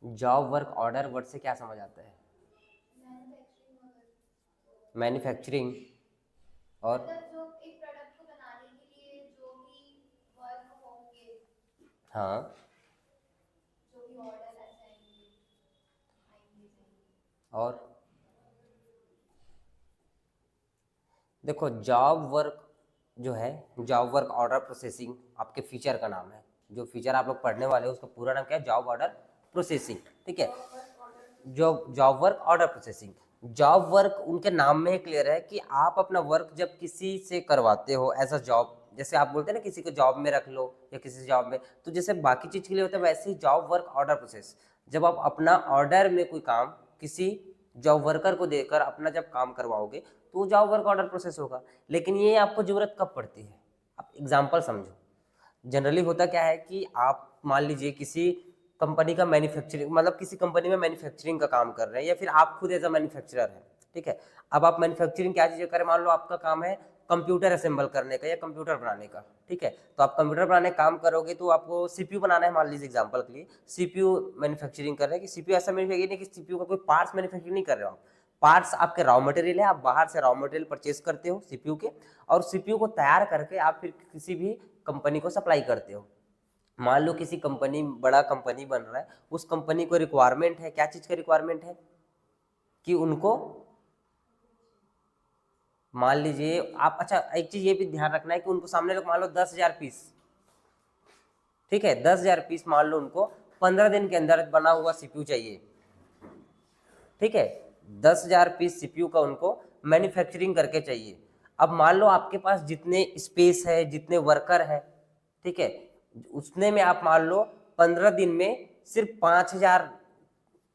Job work order word से क्या समझ आता है? मैन्युफैक्चरिंग। और मतलब जो एक प्रोडक्ट को बनाने के लिए जो भी वर्क होंगे, हाँ, जो भी ऑर्डर आएंगे आएंगे जाएंगे। और देखो जॉब वर्क जो है, जॉब वर्क ऑर्डर प्रोसेसिंग आपके फीचर का नाम है। जो फीचर आप लोग पढ़ने वाले हो उसका पूरा नाम क्या है? Job order processing. ठीक है, job work order. Job work order processing. Job work उनके नाम में ही क्लियर है कि आप अपना वर्क जब किसी से करवाते हो एज अ जॉब, जैसे आप बोलते हैं ना किसी को जॉब में रख लो या किसी जॉब में, तो जैसे बाकी चीज के लिए होता है वैसे ही जॉब वर्क ऑर्डर प्रोसेस। जब आप अपना ऑर्डर में कोई काम किसी जॉब वर्कर को देकर अपना जब काम करवाओगे तो जॉब वर्क ऑर्डर प्रोसेस होगा। लेकिन ये आपको जरूरत कब पड़ती है? आप एग्जाम्पल समझो। जनरली होता क्या है कि आप मान लीजिए किसी कंपनी का मैन्युफैक्चरिंग, मतलब किसी कंपनी में मैन्युफैक्चरिंग का काम कर रहे हैं या फिर आप खुद एज अ मैन्युफैक्चरर हैं। ठीक है, अब आप मैन्युफैक्चरिंग क्या चीज़ें करें, मान लो आपका काम है कंप्यूटर असेंबल करने का या कंप्यूटर बनाने का। ठीक है, तो आप कंप्यूटर बनाने का काम करोगे तो आपको सीपीयू बनाना है, मान लीजिए एग्जांपल के लिए सीपीयू मैन्युफैक्चरिंग कर रहे हैं। कि सीपीयू ऐसा मैन्युफैक्चरिंग नहीं कि सीपीयू का कोई पार्ट्स मैन्युफैक्चरिंग नहीं कर रहे हो आप। पार्ट्स आपके रॉ मटेरियल है, आप बाहर से रॉ मटेरियल परचेज करते हो सीपीयू के, और सीपीयू को तैयार करके आप फिर किसी भी कंपनी को सप्लाई करते हो। मान लो किसी कंपनी, बड़ा कंपनी बन रहा है, उस कंपनी को रिक्वायरमेंट है, क्या चीज का रिक्वायरमेंट है कि उनको, मान लीजिए आप, अच्छा एक चीज ये भी ध्यान रखना है कि उनको सामने लोग मान लो 10,000 पीस, ठीक है 10,000 पीस मान लो उनको 15 दिन के अंदर बना हुआ सीपीयू चाहिए। ठीक है, 10,000 पीस सीपीयू का उनको मैन्युफैक्चरिंग करके चाहिए। अब मान लो आपके पास जितने स्पेस है, जितने वर्कर है, ठीक है, उतने में आप मान लो 15 दिन में सिर्फ 5,000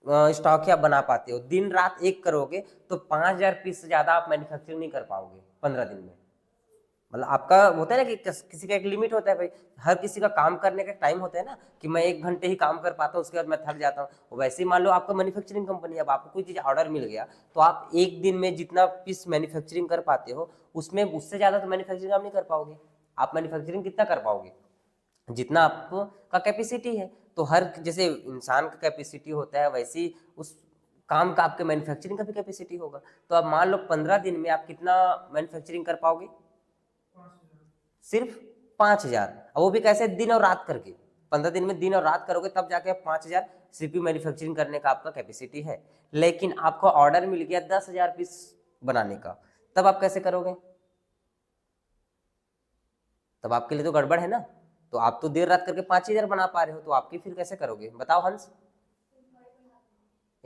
स्टॉक ही आप बना पाते हो। दिन रात एक करोगे तो 5,000 पीस से ज्यादा आप मैन्युफैक्चरिंग नहीं कर पाओगे 15 दिन में। मतलब आपका होता है ना कि किसी का एक लिमिट होता है भाई, हर किसी का काम करने का टाइम होता है ना, कि मैं 1 घंटे ही काम कर पाता हूँ उसके बाद मैं थक जाता हूँ। वैसे ही मान लो आपका मैन्युफैक्चरिंग कंपनी है, अब आपको कोई चीज़ ऑर्डर मिल गया तो आप एक दिन में जितना पीस मैन्युफैक्चरिंग कर पाते हो उसमें उससे ज़्यादा तो मैन्युफैक्चरिंग आप नहीं कर पाओगे। आप मैन्युफैक्चरिंग कितना कर पाओगे? जितना आपका कैपेसिटी है। तो हर जैसे इंसान का कैपेसिटी होता है वैसे ही उस काम का आपके मैन्युफैक्चरिंग का भी कैपेसिटी होगा। तो अब मान लो 15 दिन में आप कितना मैन्युफैक्चरिंग कर पाओगे? सिर्फ 5,000। और वो भी कैसे? दिन और रात करके। 15 दिन में दिन और रात करोगे तब जाके आप 5,000 सीपीयू मैन्युफैक्चरिंग करने का आपका कैपेसिटी है। लेकिन आपको ऑर्डर मिल गया 10,000 पीस बनाने का, तब आप कैसे करोगे? तब आपके लिए तो गड़बड़ है ना। तो आप तो देर रात करके 5,000 बना पा रहे हो, तो आपकी फिर कैसे करोगे बताओ हंस?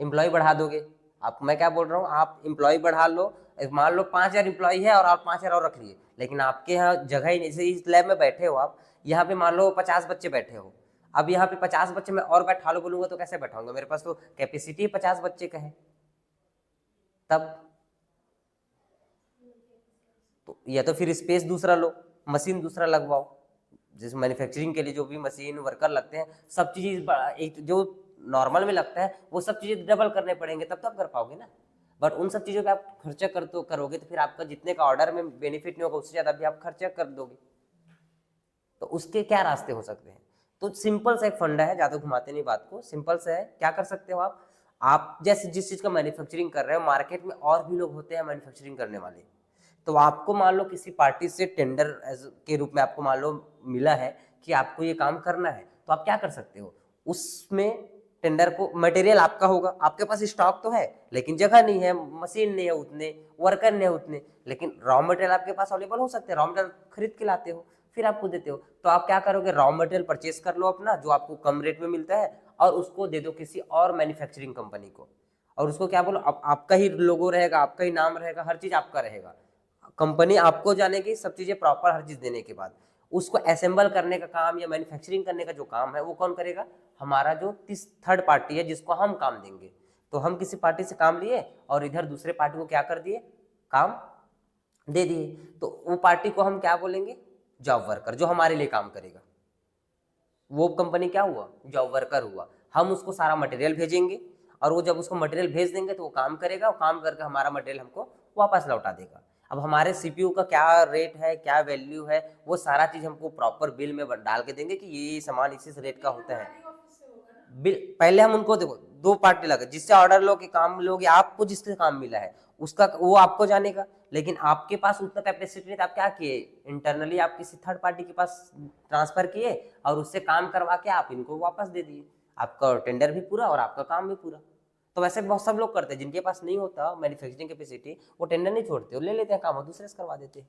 एम्प्लॉय बढ़ा दोगे। आप, मैं क्या बोल रहा हूँ, आप एम्प्लॉय बढ़ा लो। मान लो 5,000 एम्प्लॉय है और आप 5,000 और रख लिए, लेकिन आपके यहाँ जगह ही नहीं। जैसे इस लैब में बैठे हो आप, यहाँ पे मान लो 50 बच्चे बैठे हो। अब यहाँ पे 50 बच्चे में और बैठा लो बोलूंगा तो कैसे बैठाऊंगा? मेरे पास तो कैपेसिटी 50 बच्चे का है। तब तो या तो फिर स्पेस दूसरा लो, मशीन दूसरा लगवाओ। जैसे मैन्युफैक्चरिंग के लिए जो भी मशीन वर्कर लगते हैं, सब चीज़ एक जो नॉर्मल में लगता है वो सब चीज़ें डबल करने पड़ेंगे, तब तो आप कर पाओगे ना। बट उन सब चीज़ों पे आप खर्चा कर तो करोगे तो फिर आपका जितने का ऑर्डर में बेनिफिट नहीं होगा उससे ज़्यादा भी आप खर्चा कर दोगे। तो उसके क्या रास्ते हो सकते हैं? तो सिंपल सा एक फंडा है, ज़्यादा घुमाते नहीं बात को, सिंपल सा है। क्या कर सकते हो आप जैसे जिस चीज़ का मैन्युफैक्चरिंग कर रहे हो मार्केट में और भी लोग होते हैं मैन्युफैक्चरिंग करने वाले। तो आपको मान लो किसी पार्टी से टेंडर के रूप में आपको मान लो मिला है कि आपको ये काम करना है, तो आप क्या कर सकते हो? उसमें टेंडर को, मटेरियल आपका होगा, आपके पास स्टॉक तो है लेकिन जगह नहीं है, मशीन नहीं है उतने, वर्कर नहीं है उतने, लेकिन रॉ मटेरियल आपके पास अवेलेबल हो सकते हैं। रॉ मटेरियल खरीद के लाते हो, फिर आपको देते हो। तो आप क्या करोगे? रॉ मटेरियल परचेस कर लो अपना जो आपको कम रेट में मिलता है, और उसको दे दो किसी और मैन्युफैक्चरिंग कंपनी को। और उसको क्या बोलो, आपका ही लोगो रहेगा, आपका ही नाम रहेगा, हर चीज आपका रहेगा। कंपनी आपको जानेगी, सब चीजें प्रॉपर हर चीज देने के बाद उसको असेंबल करने का काम या मैन्युफैक्चरिंग करने का जो काम है वो कौन करेगा? हमारा जो थर्ड पार्टी है जिसको हम काम देंगे। तो हम किसी पार्टी से काम लिए और इधर दूसरे पार्टी को क्या कर दिए? काम दे दिए। तो वो पार्टी को हम क्या बोलेंगे? जॉब वर्कर, जो हमारे लिए काम करेगा। वो कंपनी क्या हुआ? जॉब वर्कर हुआ। हम उसको सारा मटेरियल भेजेंगे और वो जब उसको मटेरियल भेज देंगे तो वो काम करेगा, वो काम करके हमारा मटेरियल हमको वापस लौटा देगा। अब हमारे सीपीयू का क्या रेट है, क्या वैल्यू है, वो सारा चीज हमको प्रॉपर बिल में डाल के देंगे कि ये सामान इस रेट का होता है। पहले हम उनको देखो, दो पार्टी लगे, जिससे ऑर्डर लोगे काम लोगे, आपको जिससे काम मिला है उसका वो आपको जानेगा, लेकिन आपके पास उतना कैपेसिटी नहीं, तो आप क्या किए, इंटरनली आप किसी थर्ड पार्टी के पास ट्रांसफर किए और उससे काम करवा के आप इनको वापस दे दिए, आपका टेंडर भी पूरा और आपका काम भी पूरा। तो वैसे बहुत सब लोग करते हैं, जिनके पास नहीं होता मैन्युफैक्चरिंग कैपेसिटी, वो टेंडर नहीं छोड़ते, वो ले लेते हैं काम और दूसरे से करवा देते हैं।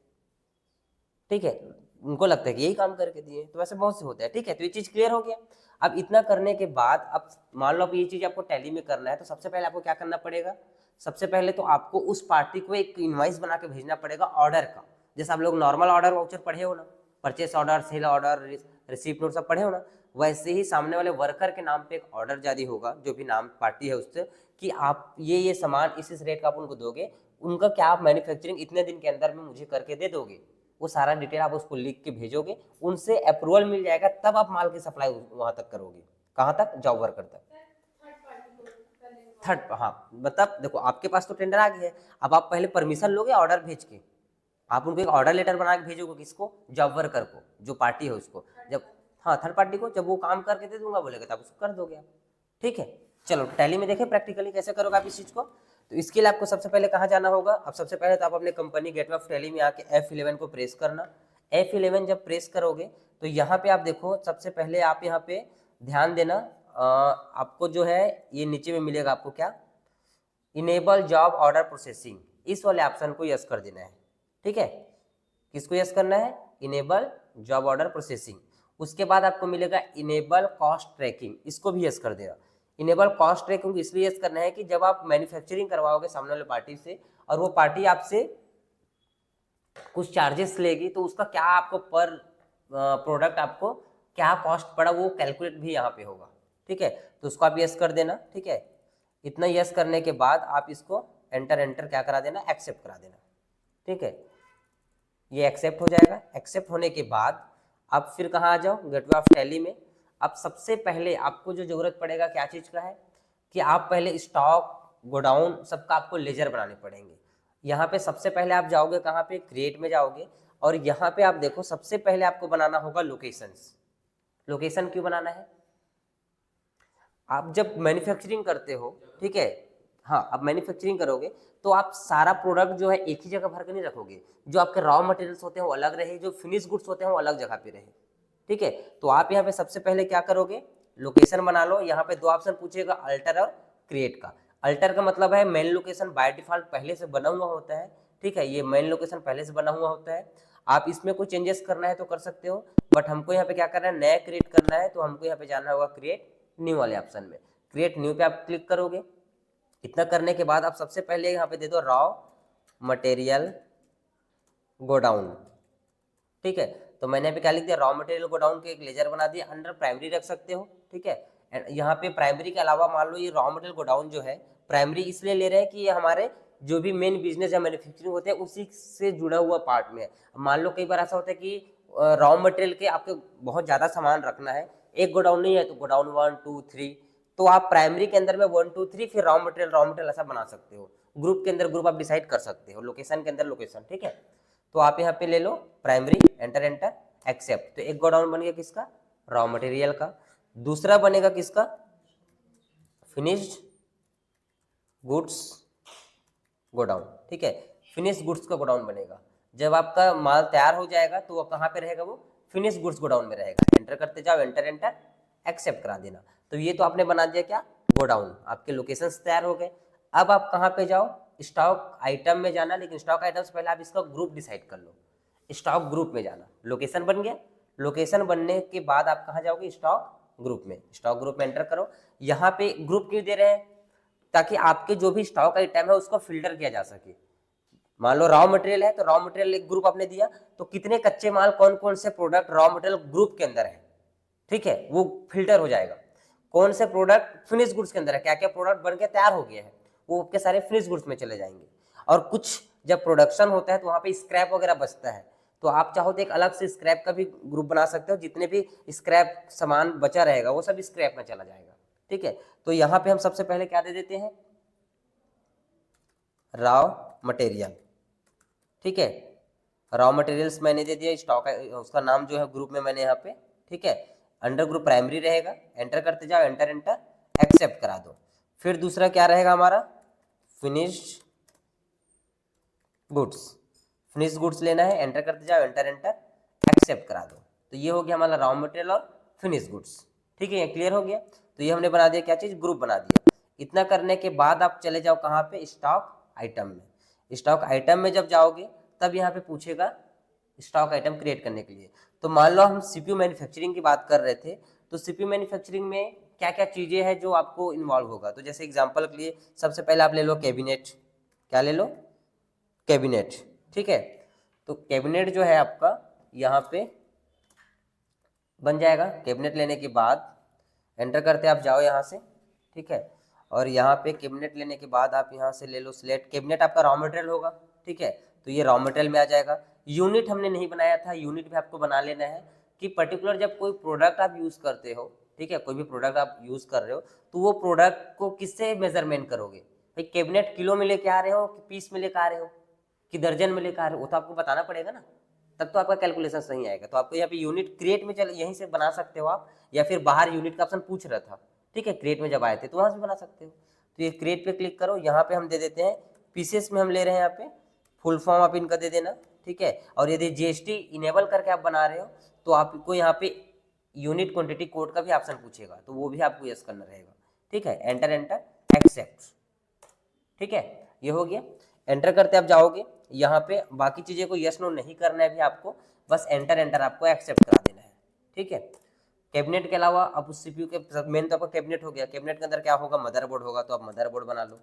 ठीक है, उनको लगता है कि यही काम करके दिए, तो वैसे बहुत से होते हैं। ठीक है, तो ये चीज क्लियर हो गया। अब इतना करने के बाद, अब मान लो अब ये चीज आपको टैली में करना है, तो सबसे पहले आपको क्या करना पड़ेगा, सबसे पहले तो आपको उस पार्टी को एक इनवॉइस बना के भेजना पड़ेगा ऑर्डर का। जैसे आप लोग नॉर्मल ऑर्डर वाउचर पढ़े हो ना, purchase order, sale order, receipt note सब पढ़े हो ना, वैसे ही सामने वाले वर्कर के नाम पे एक ऑर्डर जारी होगा, जो भी नाम पार्टी है उससे, कि आप ये सामान इस रेट का आप उनको दोगे, उनका क्या आप मैन्युफैक्चरिंग इतने दिन के अंदर में मुझे करके दे दोगे, वो सारा डिटेल आप उसको लिख के भेजोगे, उनसे अप्रूवल मिल जाएगा, तब आप माल की सप्लाई वहां तक करोगे। कहाँ तक, जॉब वर्कर तक। थर्ड, हाँ मतलब देखो आपके पास तो टेंडर आ गया है, अब आप पहले परमिशन लोगे ऑर्डर भेज के, आप उनको एक ऑर्डर लेटर बना के भेजोगे, किसको, जॉब वर्कर को, जो पार्टी है उसको, जब हाँ थर्ड पार्टी को, जब वो काम करके दे दूंगा बोलेगा तब उसको कर दोगे आप। ठीक है, चलो टैली में देखें प्रैक्टिकली कैसे करोगे आप इस चीज को। तो इसके लिए आपको सबसे पहले कहाँ जाना होगा, अब सबसे पहले तो आप अपने कंपनी गेटवे ऑफ टैली में आके F11 को प्रेस करना। F11 जब प्रेस करोगे तो यहाँ पे आप देखो, सबसे पहले आप यहाँ पे ध्यान देना, आपको जो है ये नीचे में मिलेगा आपको क्या, इनेबल जॉब ऑर्डर प्रोसेसिंग, इस वाले ऑप्शन को यस कर देना है। ठीक है, किसको यस करना है, इनेबल जॉब ऑर्डर प्रोसेसिंग। उसके बाद आपको मिलेगा इनेबल कॉस्ट ट्रैकिंग, इसको भी यस कर देना। इनेबल कॉस्ट ट्रैकिंग इसलिए यस करना है कि जब आप मैन्युफैक्चरिंग करवाओगे सामने वाले पार्टी से, और वो पार्टी आपसे कुछ चार्जेस लेगी, तो उसका क्या आपको पर प्रोडक्ट आपको क्या कॉस्ट पड़ा, वो कैलकुलेट भी यहाँ पे होगा। ठीक है, तो उसको आप यस कर देना। ठीक है, इतना यस करने के बाद आप इसको एंटर एंटर क्या करा देना, एक्सेप्ट करा देना। ठीक है, ये एक्सेप्ट हो जाएगा। एक्सेप्ट होने के बाद आप फिर कहाँ आ जाओ, गेटवे ऑफ टैली में। अब सबसे पहले आपको जो जरूरत पड़ेगा क्या चीज़ का है, कि आप पहले स्टॉक, गोडाउन सबका आपको लेजर बनाने पड़ेंगे। यहाँ पे सबसे पहले आप जाओगे कहाँ पे, क्रिएट में जाओगे, और यहाँ पे आप देखो सबसे पहले आपको बनाना होगा लोकेशंस। लोकेशन क्यों बनाना है, आप जब मैन्युफैक्चरिंग करते हो, ठीक है, हाँ अब मैन्युफैक्चरिंग करोगे तो आप सारा प्रोडक्ट जो है एक ही जगह भर के नहीं रखोगे, जो आपके रॉ मटेरियल्स होते हैं वो अलग रहे, जो फिनिश गुड्स होते हैं वो अलग जगह पे रहे। ठीक है, तो आप यहाँ पे सबसे पहले क्या करोगे, लोकेशन बना लो। यहाँ पे दो ऑप्शन पूछेगा, अल्टर और क्रिएट का। अल्टर का मतलब है मेन लोकेशन बाय डिफॉल्ट पहले से बना हुआ होता है। ठीक है, ये मेन लोकेशन पहले से बना हुआ होता है, आप इसमें कोई चेंजेस करना है तो कर सकते हो, बट हमको यहाँ पे क्या करना है, नया क्रिएट करना है, तो हमको यहाँ पे जाना होगा क्रिएट न्यू वाले ऑप्शन में। क्रिएट न्यू पे आप क्लिक करोगे। इतना करने के बाद आप सबसे पहले यहाँ पे दे दो रॉ मटेरियल गोडाउन। ठीक है, तो मैंने यहाँ पे क्या लिख दिया, रॉ मटेरियल गोडाउन के एक लेजर बना दिया, अंडर प्राइमरी रख सकते हो। ठीक है, यहाँ पे प्राइमरी के अलावा मान लो ये रॉ मटेरियल गोडाउन जो है, प्राइमरी इसलिए ले रहे हैं कि ये हमारे जो भी मेन बिजनेस या मैन्युफैक्चरिंग होते हैं उसी से जुड़ा हुआ पार्ट में है। मान लो कई बार ऐसा होता है कि रॉ मटेरियल के आपको बहुत ज़्यादा सामान रखना है, एक गोडाउन नहीं है तो गोडाउन 1 2 3, तो आप प्राइमरी के अंदर में 1 2 3 फिर रॉ मटेरियल ऐसा बना सकते हो, ग्रुप के अंदर ग्रुप आप डिसाइड कर सकते हो, लोकेशन के अंदर लोकेशन। ठीक है, तो आप यहाँ पे ले लो प्राइमरी, एंटर एंटर एक्सेप्ट। तो एक गोडाउन बन गया किसका, रॉ मटेरियल का। दूसरा बनेगा किसका, फिनिश्ड गुड्स गोडाउन। ठीक है, फिनिश गुड्स का गोडाउन बनेगा। जब आपका माल तैयार हो जाएगा तो वो कहाँ पे रहेगा, वो फिनिश गुड्स गोडाउन में रहेगा। एंटर करते जाओ, एंटर एंटर एक्सेप्ट करा देना। तो ये तो आपने बना दिया क्या, गोडाउन, आपके लोकेशन तैयार हो गए। अब आप कहाँ पे जाओ, स्टॉक आइटम में जाना, लेकिन स्टॉक आइटम से पहले आप इसका ग्रुप डिसाइड कर लो। स्टॉक ग्रुप में जाना, लोकेशन बन गया। लोकेशन बनने के बाद आप कहाँ जाओगे, स्टॉक ग्रुप में। स्टॉक ग्रुप में एंटर करो। यहाँ पे ग्रुप क्यों दे रहे हैं, ताकि आपके जो भी स्टॉक आइटम है उसको फिल्टर किया जा सके। मान लो रॉ मटेरियल है तो रॉ मटेरियल एक ग्रुप आपने दिया, तो कितने कच्चे माल, कौन कौन से प्रोडक्ट रॉ मटेरियल ग्रुप के अंदर है, ठीक है, वो फिल्टर हो जाएगा। कौन से प्रोडक्ट फिनिश गुड्स के अंदर है, क्या क्या प्रोडक्ट बन के तैयार हो गया है, वो आपके सारे फिनिश गुड्स में चले जाएंगे। और कुछ जब प्रोडक्शन होता है तो वहाँ पे स्क्रैप वगैरह बचता है, तो आप चाहो तो एक अलग से स्क्रैप का भी ग्रुप बना सकते हो, जितने भी स्क्रैप सामान बचा रहेगा वो सब स्क्रैप में चला जाएगा। ठीक है, तो यहाँ पे हम सबसे पहले क्या दे देते हैं, रॉ मटेरियल। ठीक है, रॉ मटेरियल्स मैंने दे दिया, स्टॉक उसका नाम जो है ग्रुप में मैंने यहाँ पे। ठीक है, अंडर ग्रुप प्राइमरी रहेगा, एंटर करते जाओ, एंटर एंटर एक्सेप्ट करा दो। फिर दूसरा क्या रहेगा हमारा, फिनिश्ड गुड्स, फिनिश गुड्स लेना है, एंटर करते जाओ, एंटर एंटर एक्सेप्ट करा दो। तो ये हो गया हमारा रॉ मटेरियल और फिनिश गुड्स। ठीक है, ये क्लियर हो गया। तो ये हमने बना दिया क्या चीज़, ग्रुप बना दिया। इतना करने के बाद आप चले जाओ कहाँ पे, स्टॉक आइटम में। स्टॉक आइटम में जब जाओगे तब यहाँ पे पूछेगा स्टॉक आइटम क्रिएट करने के लिए। तो मान लो हम सीपीयू मैन्युफैक्चरिंग की बात कर रहे थे, तो सीपीयू मैन्युफैक्चरिंग में क्या क्या चीज़ें हैं जो आपको इन्वॉल्व होगा। तो जैसे एग्जांपल के लिए सबसे पहले आप ले लो कैबिनेट, क्या ले लो, कैबिनेट। ठीक है, तो कैबिनेट जो है आपका यहाँ पे बन जाएगा। कैबिनेट लेने के बाद एंटर करते आप जाओ यहाँ से, ठीक है, और यहाँ पे कैबिनेट लेने के बाद आप यहाँ से ले लो सिलेक्ट। कैबिनेट आपका रॉ मटेरियल होगा, ठीक है, तो ये रॉ मटेरियल में आ जाएगा। यूनिट हमने नहीं बनाया था, यूनिट भी आपको बना लेना है कि पर्टिकुलर जब कोई प्रोडक्ट आप यूज़ करते हो, ठीक है, कोई भी प्रोडक्ट आप यूज़ कर रहे हो तो वो प्रोडक्ट को किससे मेजरमेंट करोगे। भाई कैबिनेट किलो में लेके आ रहे हो कि पीस में लेके आ रहे हो कि दर्जन में लेके आ रहे हो, वो तो आपको बताना पड़ेगा ना, तब तो आपका कैलकुलेशन सही आएगा। तो आपको यहाँ पे यूनिट क्रिएट में चल यहीं से बना सकते हो आप, या फिर बाहर यूनिट का ऑप्शन पूछ रहा था, ठीक है, क्रिएट में जब आए थे तो वहाँ से बना सकते हो। तो ये क्रिएट पे क्लिक करो, यहाँ पे हम दे देते हैं पीसेस में हम ले रहे हैं, यहाँ पे फुल फॉर्म आप इनका दे देना, ठीक है। और यदि जीएसटी इनेबल करके आप बना रहे हो तो आपको यहाँ पे यूनिट क्वांटिटी कोड का भी ऑप्शन पूछेगा, तो वो भी आपको यस करना रहेगा, ठीक है। एंटर एंटर एक्सेप्ट, ठीक है, ये हो गया। एंटर करते आप जाओगे यहाँ पे, बाकी चीज़ें को यस नो नहीं करना है भी आपको, बस एंटर एंटर आपको एक्सेप्ट करा देना है, ठीक है। कैबिनेट के अलावा अब उस सीपीयू के मेन तो आपका कैबिनेट हो गया। कैबिनेट के अंदर क्या होगा, मदरबोर्ड होगा, तो आप मदरबोर्ड बना लो,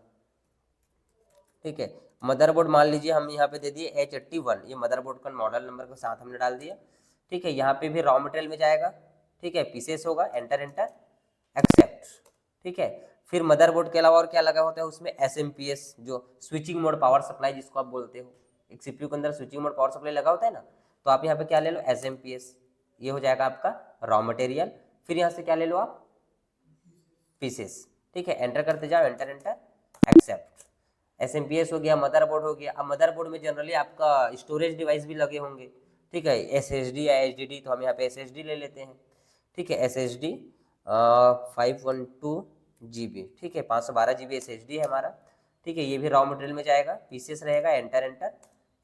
ठीक है। मदरबोर्ड मान लीजिए हम यहाँ पे दे दिए H81, ये मदरबोर्ड का मॉडल नंबर के साथ हमने डाल दिया, ठीक है। यहाँ पे भी रॉ मटेरियल में जाएगा, ठीक है, पीसेस होगा, एंटर एंटर एक्सेप्ट, ठीक है। फिर मदरबोर्ड के अलावा और क्या लगा होता है उसमें, SMPS जो स्विचिंग मोड पावर सप्लाई जिसको आप बोलते हो, एक सीपीयू के अंदर स्विचिंग मोड पावर सप्लाई लगा होता है ना, तो आप यहाँ पे क्या ले लो, SMPS, ये हो जाएगा आपका रॉ मटेरियल। फिर यहाँ से क्या ले लो आप, पीसेस, ठीक है। एंटर करते जाओ, एंटर एंटर एक्सेप्ट। SMPS हो गया, मदरबोर्ड हो गया। अब मदरबोर्ड में जनरली आपका स्टोरेज डिवाइस भी लगे होंगे, ठीक है, SSD या HDD, तो हम यहाँ पे SSD ले लेते हैं, ठीक है। SSD 512 GB, ठीक है, 512 GB SSD है हमारा, ठीक है। ये भी रॉ मटेरियल में जाएगा, पीसेस रहेगा, एंटर एंटर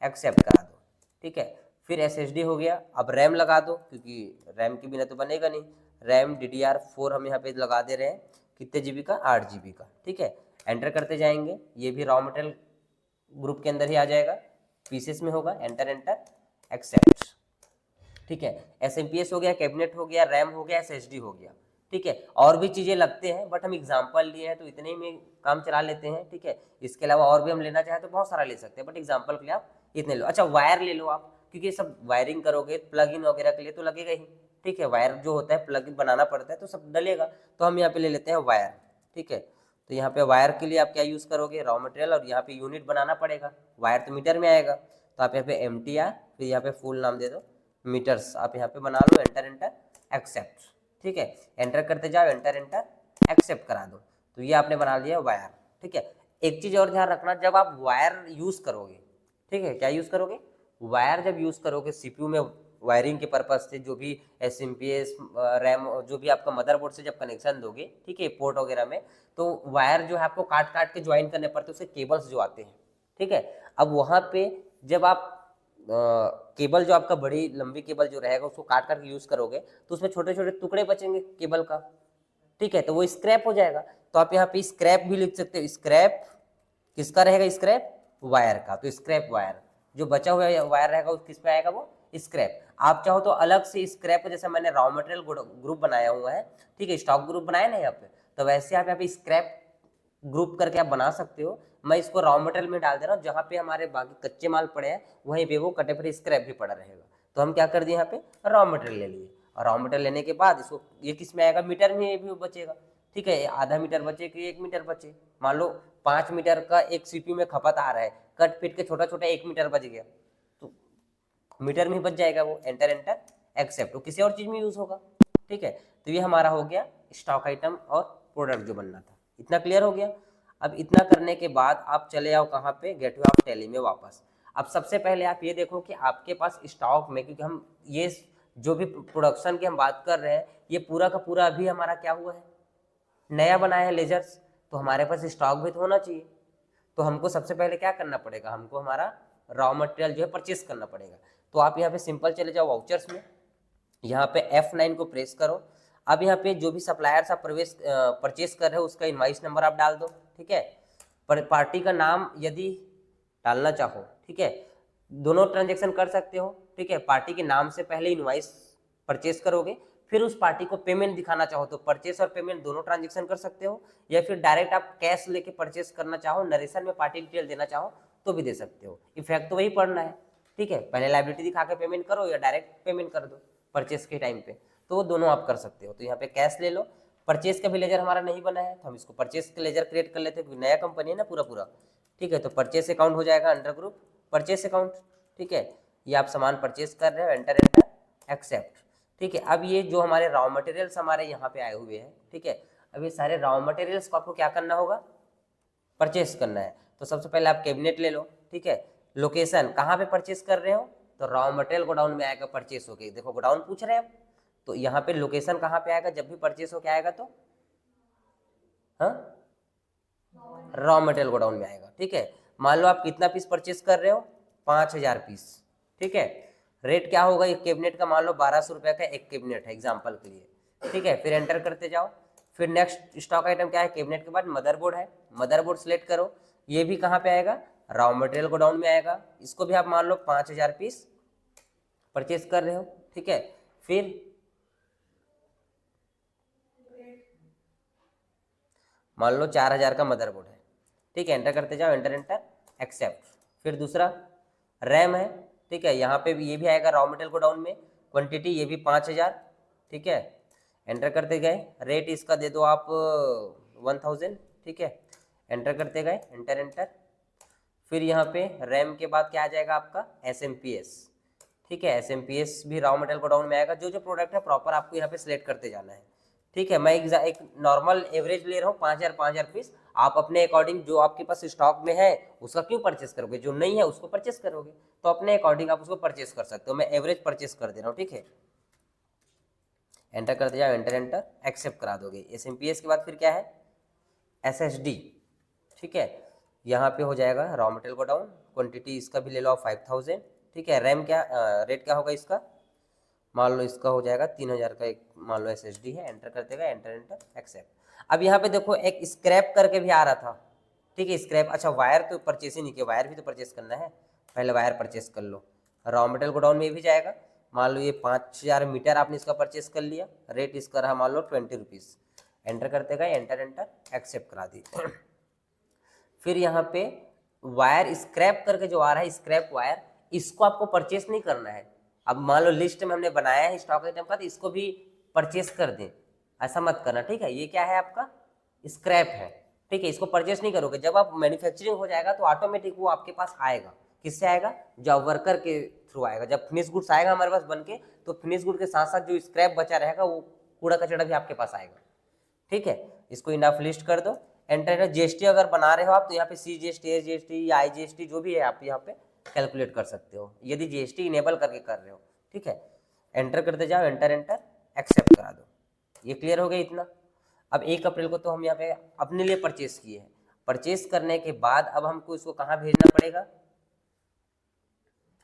एक्सेप्ट करा दो, ठीक है। फिर SSD हो गया। अब रैम लगा दो, क्योंकि रैम के बिना तो बनेगा नहीं। रैम DDR4 हम यहाँ पे लगा दे रहे हैं, कितने GB का, 8 GB का, ठीक है। एंटर करते जाएंगे, ये भी रॉ मटेरियल ग्रुप के अंदर ही आ जाएगा, पीसेस में होगा, एंटर एंटर एक्सेप्ट, ठीक है। SMPS हो गया, कैबिनेट हो गया, रैम हो गया, SSD हो गया, ठीक है। और भी चीज़ें लगते हैं बट हम एग्जांपल लिए हैं तो इतने ही में काम चला लेते हैं, ठीक है। इसके अलावा और भी हम लेना चाहें तो बहुत सारा ले सकते हैं, बट एग्जांपल के लिए आप इतने लो। अच्छा, वायर ले लो आप, क्योंकि ये सब वायरिंग करोगे, प्लग इन वगैरह के लिए तो लगेगा ही, ठीक है। वायर जो होता है प्लग इन बनाना पड़ता है तो सब डलेगा, तो हम यहाँ पे ले लेते हैं वायर, ठीक है। तो यहाँ पे वायर के लिए आप क्या यूज़ करोगे, रॉ मटेरियल, और यहाँ पे यूनिट बनाना पड़ेगा। वायर तो मीटर में आएगा, तो आप यहाँ पे MTR, फिर यहाँ पे फुल नाम दे दो मीटर्स, आप यहाँ पे बना लो, एंटर एंटर एक्सेप्ट, ठीक है। एंटर करते जाओ, एंटर एंटर एक्सेप्ट करा दो। तो ये आपने बना लिया वायर, ठीक है। एक चीज़ और ध्यान रखना, जब आप वायर यूज़ करोगे, ठीक है, क्या यूज़ करोगे, वायर जब यूज़ करोगे सीपीयू में वायरिंग के पर्पज से, जो भी SMPS रैम जो भी आपका मदरबोर्ड से जब कनेक्शन दोगे, ठीक है, पोर्ट वगैरह में, तो वायर जो है आपको काट काट के ज्वाइन करने पड़ते हैं, उससे केबल्स जो आते हैं, ठीक है। अब वहाँ पे जब आप केबल जो आपका बड़ी लंबी केबल जो रहेगा उसको काट कर यूज़ करोगे तो उसमें छोटे छोटे टुकड़े बचेंगे केबल का, ठीक है, तो वो स्क्रैप हो जाएगा। तो आप यहाँ पे स्क्रैप भी लिख सकते हो। स्क्रैप किसका रहेगा, स्क्रैप वायर का, तो स्क्रैप वायर जो बचा हुआ वायर रहेगा उस किस पे आएगा, वो स्क्रैप। आप चाहो तो अलग से स्क्रैप, जैसे मैंने रॉ मटेरियल ग्रुप बनाया हुआ है, ठीक है, स्टॉक ग्रुप बनाया ना यहाँ पे, तो वैसे आप यहाँ पे स्क्रैप ग्रुप करके आप बना सकते हो। मैं इसको रॉ मटेरियल में डाल दे रहा हूँ, जहाँ पे हमारे बाकी कच्चे माल पड़े हैं वहीं पे वो कटे फिर स्क्रैप भी पड़ा रहेगा। तो हम क्या कर दिए, यहाँ पे रॉ मटेरियल ले लिए, और रॉ मटेरियल लेने के बाद इसको ये किस में आएगा, मीटर में भी बचेगा, ठीक है। आधा मीटर बचे कि 1 मीटर बचे, मान लो 5 मीटर का एक सीपीयू में खपत आ रहा है, कट पिट के छोटा छोटा 1 मीटर बच गया तो मीटर में ही बच जाएगा वो, एंटर एंटर एक्सेप्ट, वो किसी और चीज़ में यूज़ होगा, ठीक है। तो ये हमारा हो गया स्टॉक आइटम और प्रोडक्ट जो बनना था। इतना क्लियर हो गया। अब इतना करने के बाद आप चले आओ कहाँ पे, गेटवे ऑफ टैली में वापस। अब सबसे पहले आप ये देखो कि आपके पास स्टॉक में, क्योंकि हम ये जो भी प्रोडक्शन की हम बात कर रहे हैं ये पूरा का पूरा अभी हमारा क्या हुआ है, नया बनाया है लेजर्स, तो हमारे पास स्टॉक भी तो होना चाहिए। तो हमको सबसे पहले क्या करना पड़ेगा, हमको हमारा रॉ मटेरियल जो है परचेस करना पड़ेगा। तो आप यहाँ पे सिंपल चले जाओ वाउचर्स में, यहाँ पे F9 को प्रेस करो। अब यहाँ पे जो भी सप्लायर्स आप परचेस कर रहे हो उसका इनवाइस नंबर आप डाल दो, ठीक है। पार्टी का नाम यदि डालना चाहो, ठीक है, दोनों ट्रांजेक्शन कर सकते हो, ठीक है। पार्टी के नाम से पहले इनवाइस परचेस करोगे, फिर उस पार्टी को पेमेंट दिखाना चाहो तो परचेस और पेमेंट दोनों ट्रांजेक्शन कर सकते हो, या फिर डायरेक्ट आप कैश लेके परचेस करना चाहो, नरेशन में पार्टी डिटेल देना चाहो तो भी दे सकते हो। इफेक्ट तो वही पड़ना है, ठीक है। पहले लायबिलिटी दिखा के पेमेंट करो या डायरेक्ट पेमेंट कर दो परचेस के टाइम पे, तो वो दोनों आप कर सकते हो। तो यहाँ पे कैश ले लो। परचेस का भी लेजर हमारा नहीं बना है तो हम इसको परचेस का लेजर क्रिएट कर लेते हैं, क्योंकि नया कंपनी है ना पूरा, ठीक है। तो परचेस अकाउंट हो जाएगा अंडर ग्रुप परचेस अकाउंट, ठीक है। ये आप सामान परचेस कर रहे हो, एंटर एक्सेप्ट, ठीक है। अब ये जो हमारे रॉ मटेरियल्स हमारे यहाँ पे आए हुए हैं, ठीक है, अब ये सारे रॉ मटेरियल्स को आपको क्या करना होगा, परचेस करना है। तो सबसे पहले आप कैबिनेट ले लो, ठीक है। लोकेशन कहाँ पे परचेस कर रहे हो, तो रॉ मटेरियल गोडाउन में आएगा परचेस होके, देखो गोडाउन पूछ रहे हैं, तो यहाँ पे लोकेशन कहाँ पे आएगा, जब भी परचेस होके आएगा तो हाँ रॉ मटेरियल गोडाउन में आएगा, ठीक है। मान लो आप कितना पीस परचेस कर रहे हो, 5000 पीस, ठीक है। रेट क्या होगा एक कैबिनेट का, मान लो 1200 रुपये का एक कैबिनेट है एग्जाम्पल के लिए, ठीक है। फिर एंटर करते जाओ। फिर नेक्स्ट स्टॉक आइटम क्या है, कैबिनेट के बाद मदरबोर्ड है, मदरबोर्ड सिलेक्ट करो। ये भी कहाँ पे आएगा, रॉ मटेरियल गोडाउन में आएगा। इसको भी आप मान लो 5000 पीस परचेस कर रहे हो, ठीक है। फिर मान लो 4000 का मदरबोर्ड है, ठीक है। एंटर करते जाओ, एंटर एक्सेप्ट। फिर दूसरा रैम है, ठीक है, यहाँ पे भी ये भी आएगा रॉ मटेरियल गोडाउन में, क्वांटिटी ये भी 5000, ठीक है। एंटर करते गए, रेट इसका दे दो आप 1000, ठीक है। एंटर करते गए, एंटर। फिर यहाँ पे रैम के बाद क्या आ जाएगा आपका SMPS, ठीक है। SMPS भी रॉ मटेरियल गोडाउन में आएगा। जो जो प्रोडक्ट है प्रॉपर आपको यहाँ पे सिलेक्ट करते जाना है, ठीक है। मैं एक नॉर्मल एवरेज ले रहा हूँ 5000 पीस, आप अपने अकॉर्डिंग जो आपके पास स्टॉक में है उसका क्यों परचेस करोगे, जो नहीं है उसको परचेस करोगे, तो अपने अकॉर्डिंग आप उसको परचेस कर सकते हो। मैं एवरेज परचेस कर दे रहा हूँ, ठीक है। एंटर करते जाओ, एंटर एक्सेप्ट करा दोगे। SMPS के बाद फिर क्या है, SSD, ठीक है। यहाँ पे हो जाएगा रॉ मटेरियल गोडाउन, क्वांटिटी इसका भी ले लो 5000, ठीक है। रैम क्या रेट क्या होगा इसका, मान लो इसका हो जाएगा 3000 का एक मान लो SSD है। एंटर करते गए, एंटर एक्सेप्ट। अब यहाँ पे देखो एक स्क्रैप करके भी आ रहा था, ठीक है, स्क्रैप। अच्छा वायर तो परचेस ही नहीं किया, वायर भी तो परचेस करना है, पहले वायर परचेस कर लो। रॉ मटेरियल गोडाउन में भी जाएगा, मान लो ये 5000 मीटर आपने इसका परचेस कर लिया, रेट इसका रहा मान लो 20 रुपीज़। एंटर करते गए, एंटर एक्सेप्ट करा दी। फिर यहाँ पे वायर स्क्रैप करके जो आ रहा है, स्क्रैप वायर, इसको आपको परचेस नहीं करना है। अब मान लो लिस्ट में हमने बनाया है स्टॉक आइटम का, तो इसको भी परचेस कर दें, ऐसा मत करना, ठीक है। ये क्या है आपका स्क्रैप है, ठीक है, इसको परचेस नहीं करोगे। जब आप मैन्युफैक्चरिंग हो जाएगा तो ऑटोमेटिक वो आपके पास आएगा, किससे आएगा, जॉब वर्कर के थ्रू आएगा। जब फिनिश गुड्स आएगा हमारे पास बन के, तो फिनिश गुड के साथ साथ जो स्क्रैप बचा रहेगा वो कूड़ा कचड़ा भी आपके पास आएगा, ठीक है। इसको इनफ लिस्ट कर दो, एंटर। GST अगर बना रहे हो आप तो यहाँ पे CGST, SGST या IGST जो भी है आप यहाँ पे कैलकुलेट कर सकते हो, यदि GST इनेबल करके कर रहे हो, ठीक है। एंटर करते जाओ, एंटर एक्सेप्ट करा दो। ये क्लियर हो गया इतना। अब 1 अप्रैल को तो हम यहाँ पे अपने लिए परचेस किए हैं। परचेस करने के बाद अब हमको इसको कहाँ भेजना पड़ेगा,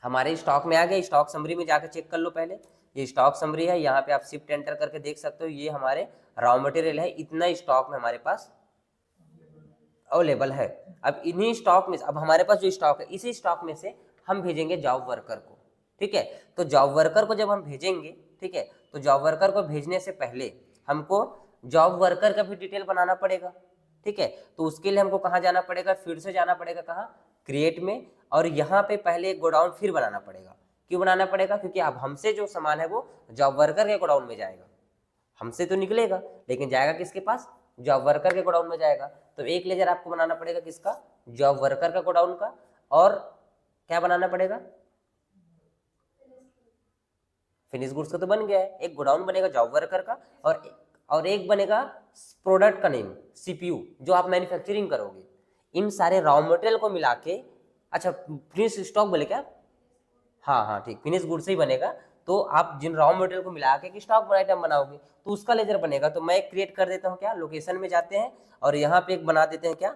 हमारे स्टॉक में आ गया। स्टॉक समरी में जाकर चेक कर लो पहले, ये स्टॉक समरी है, यहाँ पे आप शिफ्ट एंटर करके देख सकते हो, ये हमारे रॉ मटेरियल है, इतना स्टॉक में हमारे पास अवेलेबल है। अब इन्हीं स्टॉक में, अब हमारे पास जो स्टॉक है इसी स्टॉक में से हम भेजेंगे जॉब वर्कर को, ठीक है। तो जॉब वर्कर को जब हम भेजेंगे, ठीक है, तो जॉब वर्कर को भेजने से पहले हमको जॉब वर्कर का भी डिटेल बनाना पड़ेगा, ठीक है। तो उसके लिए हमको कहाँ जाना पड़ेगा, फिर से जाना पड़ेगा कहाँ, क्रिएट में, और यहाँ पे पहले एक गोडाउन फिर बनाना पड़ेगा। क्यों बनाना पड़ेगा, क्योंकि अब हमसे जो सामान है वो जॉब वर्कर के गोडाउन में जाएगा, हमसे तो निकलेगा लेकिन जाएगा किसके पास, जॉब वर्कर के गोडाउन में जाएगा। तो एक लेजर आपको बनाना पड़ेगा किसका, जॉब वर्कर का गोडाउन का, और क्या बनाना पड़ेगा, फिनिश गुड्स का तो बन गया है, एक गोडाउन बनेगा जॉब वर्कर का, और एक बनेगा प्रोडक्ट का नेम CPU जो आप मैन्युफैक्चरिंग करोगे। इन सारे रॉ मटेरियल को मिला के, अच्छा फिनिश स्टॉक बोले क्या, हाँ ठीक, फिनिश गुड्स ही बनेगा। तो आप जिन रॉ मटेरियल को मिला के स्टॉक आइटम बनाओगे तो उसका लेजर बनेगा। तो मैं क्रिएट कर देता हूँ, क्या लोकेशन में जाते हैं और यहाँ पे एक बना देते हैं क्या,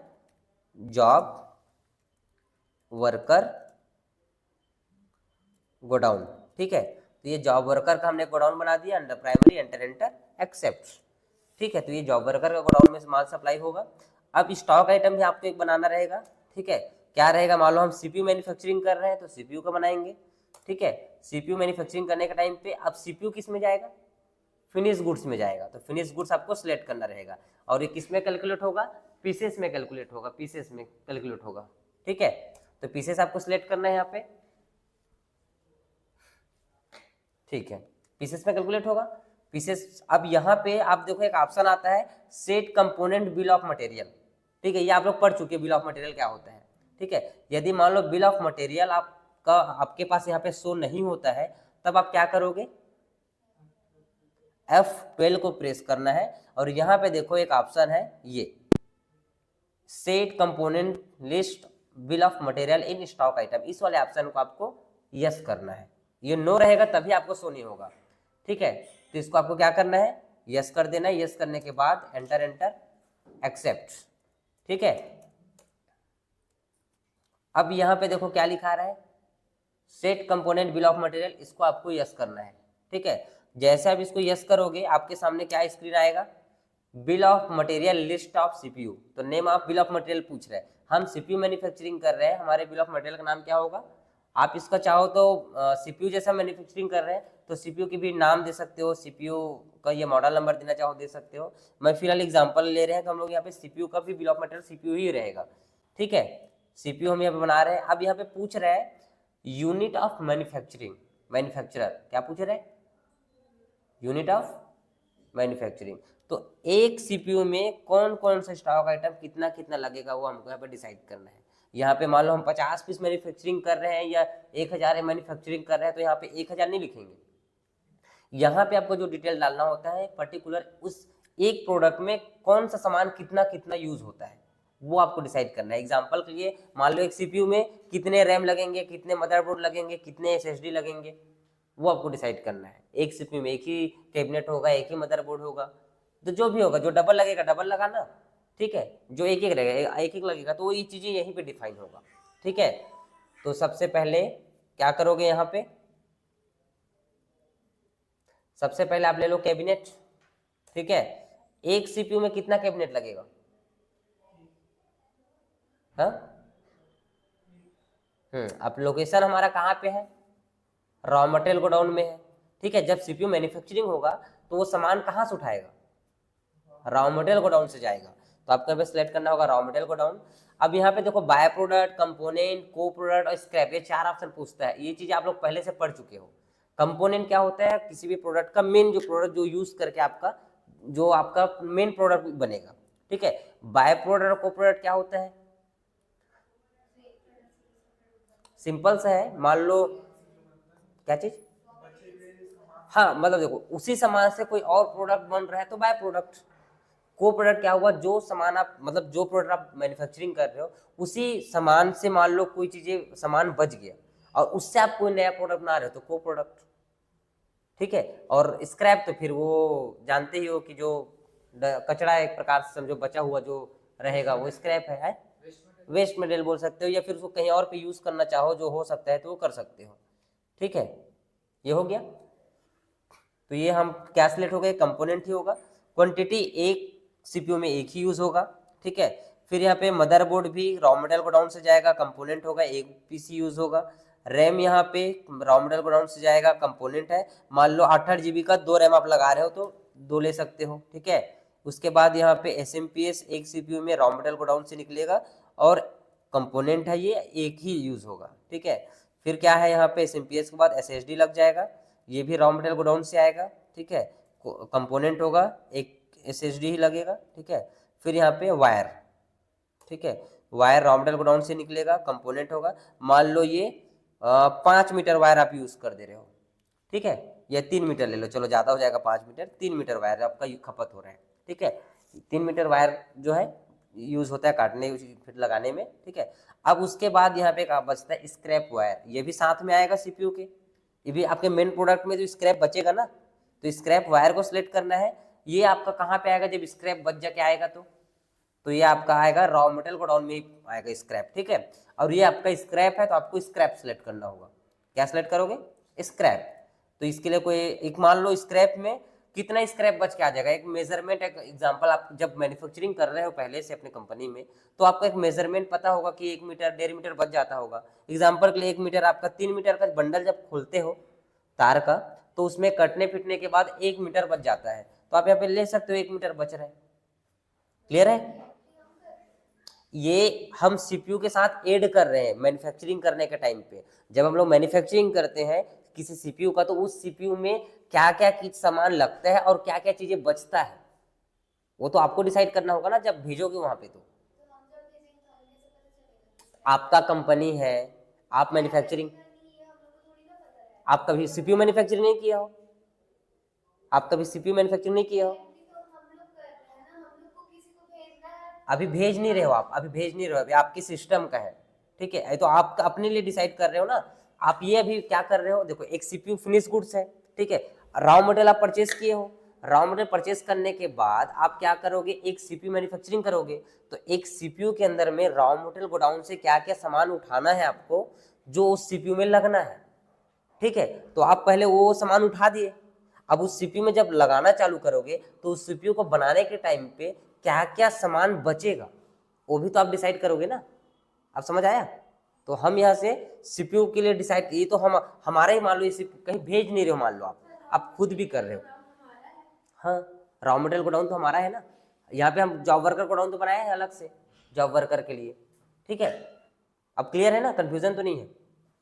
जॉब वर्कर गोडाउन। ठीक है, तो ये जॉब वर्कर का हमने गोडाउन बना दिया, under primary enter enter accept. ठीक है, तो ये जॉब वर्कर का गोडाउन में से माल सप्लाई होगा। अब स्टॉक आइटम भी आपको एक बनाना रहेगा। ठीक है, क्या रहेगा, मान लो हम सीपीयू मैन्युफैक्चरिंग कर रहे हैं तो सीपीयू का बनाएंगे। ठीक है, सीपीयू मैन्युफैक्चरिंग करने के टाइम पे अब सीपीयू किस में जाएगा, फिनिश गुड्स में जाएगा। तो फिनिश गुड्स आपको सिलेक्ट करना रहेगा और ये किस में कैलकुलेट होगा, पीसेस में कैलकुलेट होगा, पीसेस में कैलकुलेट होगा। ठीक है, तो पीसेस आपको सिलेक्ट करना है यहाँ पे। ठीक है, पीसेस में कैलकुलेट होगा पीसेस। अब यहाँ पे आप देखो एक ऑप्शन आता है set component bill of material. ठीक है, ये आप लोग पढ़ चुके बिल ऑफ मटेरियल क्या होता है। ठीक है, यदि मान लो बिल ऑफ मटेरियल आपका आपके पास यहाँ पे शो नहीं होता है तब आप क्या करोगे, F12 को प्रेस करना है और यहाँ पे देखो एक ऑप्शन है ये set component list bill of material in stock item, इस वाले ऑप्शन को आपको यस करना है। ये नो रहेगा तभी आपको शो नहीं होगा। ठीक है, तो इसको आपको क्या करना है, यस कर देना है। यस करने के बाद एंटर एंटर एक्सेप्ट। ठीक है, अब यहाँ पे देखो क्या लिखा रहा है, set component bill of material, इसको आपको यस करना है। ठीक है, जैसे आप इसको यस करोगे आपके सामने क्या स्क्रीन आएगा, bill of material list of CPU. तो name of bill of material पूछ रहे हैं, हम सीपीयू मैन्युफैक्चरिंग कर रहे हैं, हमारे बिल ऑफ मटेरियल का नाम क्या होगा। आप इसका चाहो तो सीपीयू जैसा मैन्युफैक्चरिंग कर रहे हैं तो सीपीयू की भी नाम दे सकते हो, सीपीयू का ये मॉडल नंबर देना चाहो दे सकते हो। मैं फिलहाल एग्जांपल ले रहे हैं तो हम लोग यहाँ पे सीपीयू का भी बिल ऑफ मटेरियल सीपीयू ही रहेगा। ठीक है, सीपीयू हम यहाँ पे बना रहे हैं। अब यहाँ पे पूछ रहा है यूनिट ऑफ मैन्युफैक्चरिंग, मैन्युफैक्चरर क्या पूछ रहे हैं, यूनिट ऑफ मैन्युफैक्चरिंग। तो एक सीपीयू में कौन कौन सा स्टॉक आइटम कितना कितना लगेगा वो हमको यहाँ पे डिसाइड करना है। यहाँ पे मान लो हम 50 पीस मैन्युफैक्चरिंग कर रहे हैं या 1000 मैन्युफैक्चरिंग कर रहे हैं तो यहाँ पे 1000 नहीं लिखेंगे। यहाँ पे आपको जो डिटेल डालना होता है पर्टिकुलर उस एक प्रोडक्ट में कौन सा सामान कितना कितना यूज होता है वो आपको डिसाइड करना है। एग्जाम्पल के लिए मान लो एक सीपीयू में कितने रैम लगेंगे, कितने मदरबोर्ड लगेंगे, कितने एसएसडी लगेंगे, वो आपको डिसाइड करना है। एक सीपीयू में एक ही कैबिनेट होगा, एक ही मदरबोर्ड होगा, तो जो भी होगा, जो डबल लगेगा डबल लगाना। ठीक है, जो एक एक लगेगा एक एक लगेगा, तो ये चीजें यहीं पे डिफाइन होगा। ठीक है, तो सबसे पहले क्या करोगे, यहाँ पे सबसे पहले आप ले लो कैबिनेट। ठीक है, एक सीपीयू में कितना कैबिनेट लगेगा, हाँ अब लोकेशन हमारा कहाँ पे है, रॉ मटेरियल गोडाउन में है। ठीक है, जब सीपीयू मैन्युफैक्चरिंग होगा तो वो सामान कहाँ से उठाएगा, रॉ मटेरियल गोडाउन से जाएगा। तो आपको यहाँ पे सिलेक्ट करना होगा रॉ मटेरियल गोडाउन। अब यहाँ पे देखो बाय प्रोडक्ट, कंपोनेंट, को प्रोडक्ट और स्क्रैप, ये 4 ऑप्शन पूछता है। ये चीज आप लोग पहले से पढ़ चुके हो। कंपोनेंट क्या होता है, किसी भी प्रोडक्ट का मेन जो प्रोडक्ट जो यूज करके आपका मेन प्रोडक्ट बनेगा। ठीक है, बाय प्रोडक्ट और को प्रोडक्ट क्या होता है, सिंपल सा है। मान लो क्या चीज, हाँ मतलब देखो उसी सामान से कोई और प्रोडक्ट बन रहा है तो बाय प्रोडक्ट। को प्रोडक्ट क्या हुआ, जो सामान आप मतलब जो प्रोडक्ट आप मैन्युफैक्चरिंग कर रहे हो उसी सामान से मान लो कोई चीजें सामान बच गया और उससे आप कोई नया प्रोडक्ट बना रहे हो तो को प्रोडक्ट। ठीक है, और स्क्रैप तो फिर वो जानते ही हो कि जो कचरा एक प्रकार से समझो बचा हुआ जो रहेगा वो स्क्रैप है वेस्ट मटेरियल बोल सकते हो, या फिर उसको कहीं और पे यूज करना चाहो जो हो सकता है तो वो कर सकते हो। ठीक है, ये हो गया। तो ये हम क्या सिलेक्ट हो गए, कंपोनेंट ही होगा। क्वांटिटी एक सीपीयू में एक ही यूज होगा। ठीक है, फिर यहाँ पे मदरबोर्ड भी रॉ मटेरियल गोडाउन से जाएगा, कंपोनेंट होगा, एक पीसी यूज होगा। रैम यहाँ पे रॉ मटेरियल गोडाउन से जाएगा, कंपोनेंट है। मान लो 8 GB का 2 रैम आप लगा रहे हो तो 2 ले सकते हो। ठीक है, उसके बाद यहाँ पे SMPS एक सीपीयू में रॉ मटेरियल गोडाउन से निकलेगा और कंपोनेंट है ये एक ही यूज होगा। ठीक है, फिर क्या है यहाँ पे SMPS के बाद SSD लग जाएगा, ये भी रॉ मटेरियल गोडाउन से आएगा। ठीक है, कंपोनेंट होगा, एक SSD ही लगेगा। ठीक है, फिर यहाँ पे वायर, ठीक है, वायर रॉ मटेरियल गोडाउन से निकलेगा, कंपोनेंट होगा। मान लो ये 5 मीटर वायर आप यूज कर दे रहे हो। ठीक है, या 3 मीटर ले लो, चलो ज़्यादा हो जाएगा 5 मीटर, 3 मीटर वायर आपका खपत हो रहा है। ठीक है, 3 मीटर वायर जो है यूज होता है काटने फिर लगाने में। ठीक है, अब उसके बाद यहाँ पे बचता है स्क्रैप वायर, ये भी साथ में आएगा सीपीयू के। ये भी आपके मेन प्रोडक्ट में जो स्क्रैप बचेगा ना, तो स्क्रैप वायर को सिलेक्ट करना है। ये आपका कहाँ पे आएगा जब स्क्रैप बच जाके आएगा, तो ये आपका आएगा रॉ मटेरियल गोडाउन में ही आएगा स्क्रैप, ठीक है। और ये आपका स्क्रैप है तो आपको स्क्रैप सेलेक्ट करना होगा। क्या सेलेक्ट करोगे? स्क्रैप। तो इसके लिए कोई एक मान लो स्क्रैप में कितना स्क्रैप बच के आ जाएगा, एक मेजरमेंट, एक एग्जांपल। आप जब मैन्युफैक्चरिंग कर रहे हो पहले से अपने कंपनी में, तो आपको एक मेजरमेंट पता होगा कि 1 मीटर 1.5 मीटर बच जाता होगा। एग्जांपल के लिए 1 मीटर आपका 3 मीटर का बंडल जब खोलते हो तार का, तो उसमें कटने फिटने के बाद 1 मीटर बच जाता है, तो आप यहाँ पे ले सकते हो 1 मीटर बच रहा है। क्लियर है? ये हम सीपीयू के साथ ऐड कर रहे हैं मैन्युफैक्चरिंग करने के टाइम पे। जब हम लोग मैन्युफैक्चरिंग करते हैं किसी सीपीयू का, तो उस सीपीयू में क्या क्या चीज सामान लगता है और क्या क्या चीजें बचता है, वो तो आपको डिसाइड करना होगा ना जब भेजोगे वहां पे। तो हम जब भेजेंगे तो हमें कैसे पता चलेगा? आपका कंपनी है, आप मैन्युफैक्चरिंग, नहीं है, हम लोग को थोड़ी ना पता है। आप कभी सीपीयू मैन्युफैक्चरिंग नहीं किया हो, आप कभी सीपीयू मैन्युफैक्चरिंग नहीं किया हो। अभी तो हम लोग कर रहे हैं ना, हम लोग को किसी को भेजना है। अभी भेज नहीं रहे हो आप, अभी भेज नहीं रहे हो, अभी आपकी सिस्टम का है, ठीक है। ये तो आप अपने लिए डिसाइड कर रहे हो ना। आप ये अभी क्या कर रहे हो, देखो एक सीपीयू फिनिश गुड्स है, ठीक है। रॉ मटेरियल आप परचेस किए हो, रॉ मटेरियल परचेस करने के बाद आप क्या करोगे, एक सीपीयू मैन्युफैक्चरिंग करोगे। तो एक सीपीयू के अंदर में रॉ मटेरियल गोडाउन से क्या क्या सामान उठाना है आपको, जो उस सीपीयू में लगना है, ठीक है। तो आप पहले वो सामान उठा दिए। अब उस सीपीयू में जब लगाना चालू करोगे, तो उस सीपीयू को बनाने के टाइम पे क्या क्या सामान बचेगा, वो भी तो आप डिसाइड करोगे ना। आप समझ आया? तो हम यहाँ से सीपीयू के लिए डिसाइड, ये तो हम हमारा ही मान लो, ये कहीं भेज नहीं रहे हो, मान लो आप खुद भी कर रहे हो। हाँ, रॉ मटेरियल गोडाउन तो हमारा है ना। यहाँ पे हम जॉब वर्कर गोडाउन तो बनाया है अलग से जॉब वर्कर के लिए, ठीक है। अब क्लियर है ना, कंफ्यूजन तो नहीं है?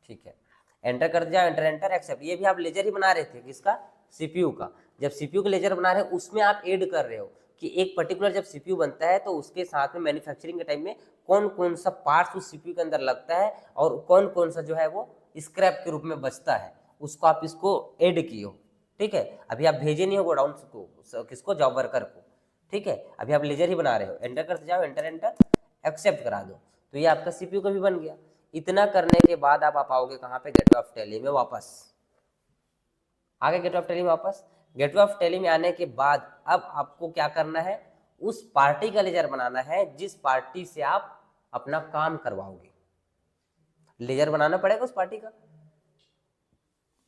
ठीक है, एंटर कर दिया, एंटर एंटर एक्सेप्ट। ये भी आप लेजर ही बना रहे थे, किसका? सीपीयू का। जब सीपीयू का लेजर बना रहे हो, उसमें आप ऐड कर रहे हो कि एक पर्टिकुलर जब सीपीयू बनता है तो उसके साथ में मैन्युफैक्चरिंग के टाइम में कौन कौन सा पार्ट्स उस सीपीयू के अंदर लगता है और कौन कौन सा जो है वो स्क्रैप के रूप में बचता है, उसको आप इसको ऐड किए हो, ठीक है। अभी आप भेजे नहीं हो गोडाउन को, किसको? जॉब वर्कर को, ठीक है। अभी आप लेजर ही बना रहे हो, एंटर करते जाओ, एंटर एंटर एक्सेप्ट करा दो, तो ये आपका सीपीयू का भी बन गया। इतना करने के बाद आप आओगे कहाँ पे? गेटवे ऑफ टेली में वापस आ गए। गेटवे ऑफ टेली में वापस, गेटवे ऑफ टेली में आने के बाद अब आपको क्या करना है, उस पार्टी का लेजर बनाना है जिस पार्टी से आप अपना काम करवाओगे। लेजर बनाना पड़ेगा उस पार्टी का।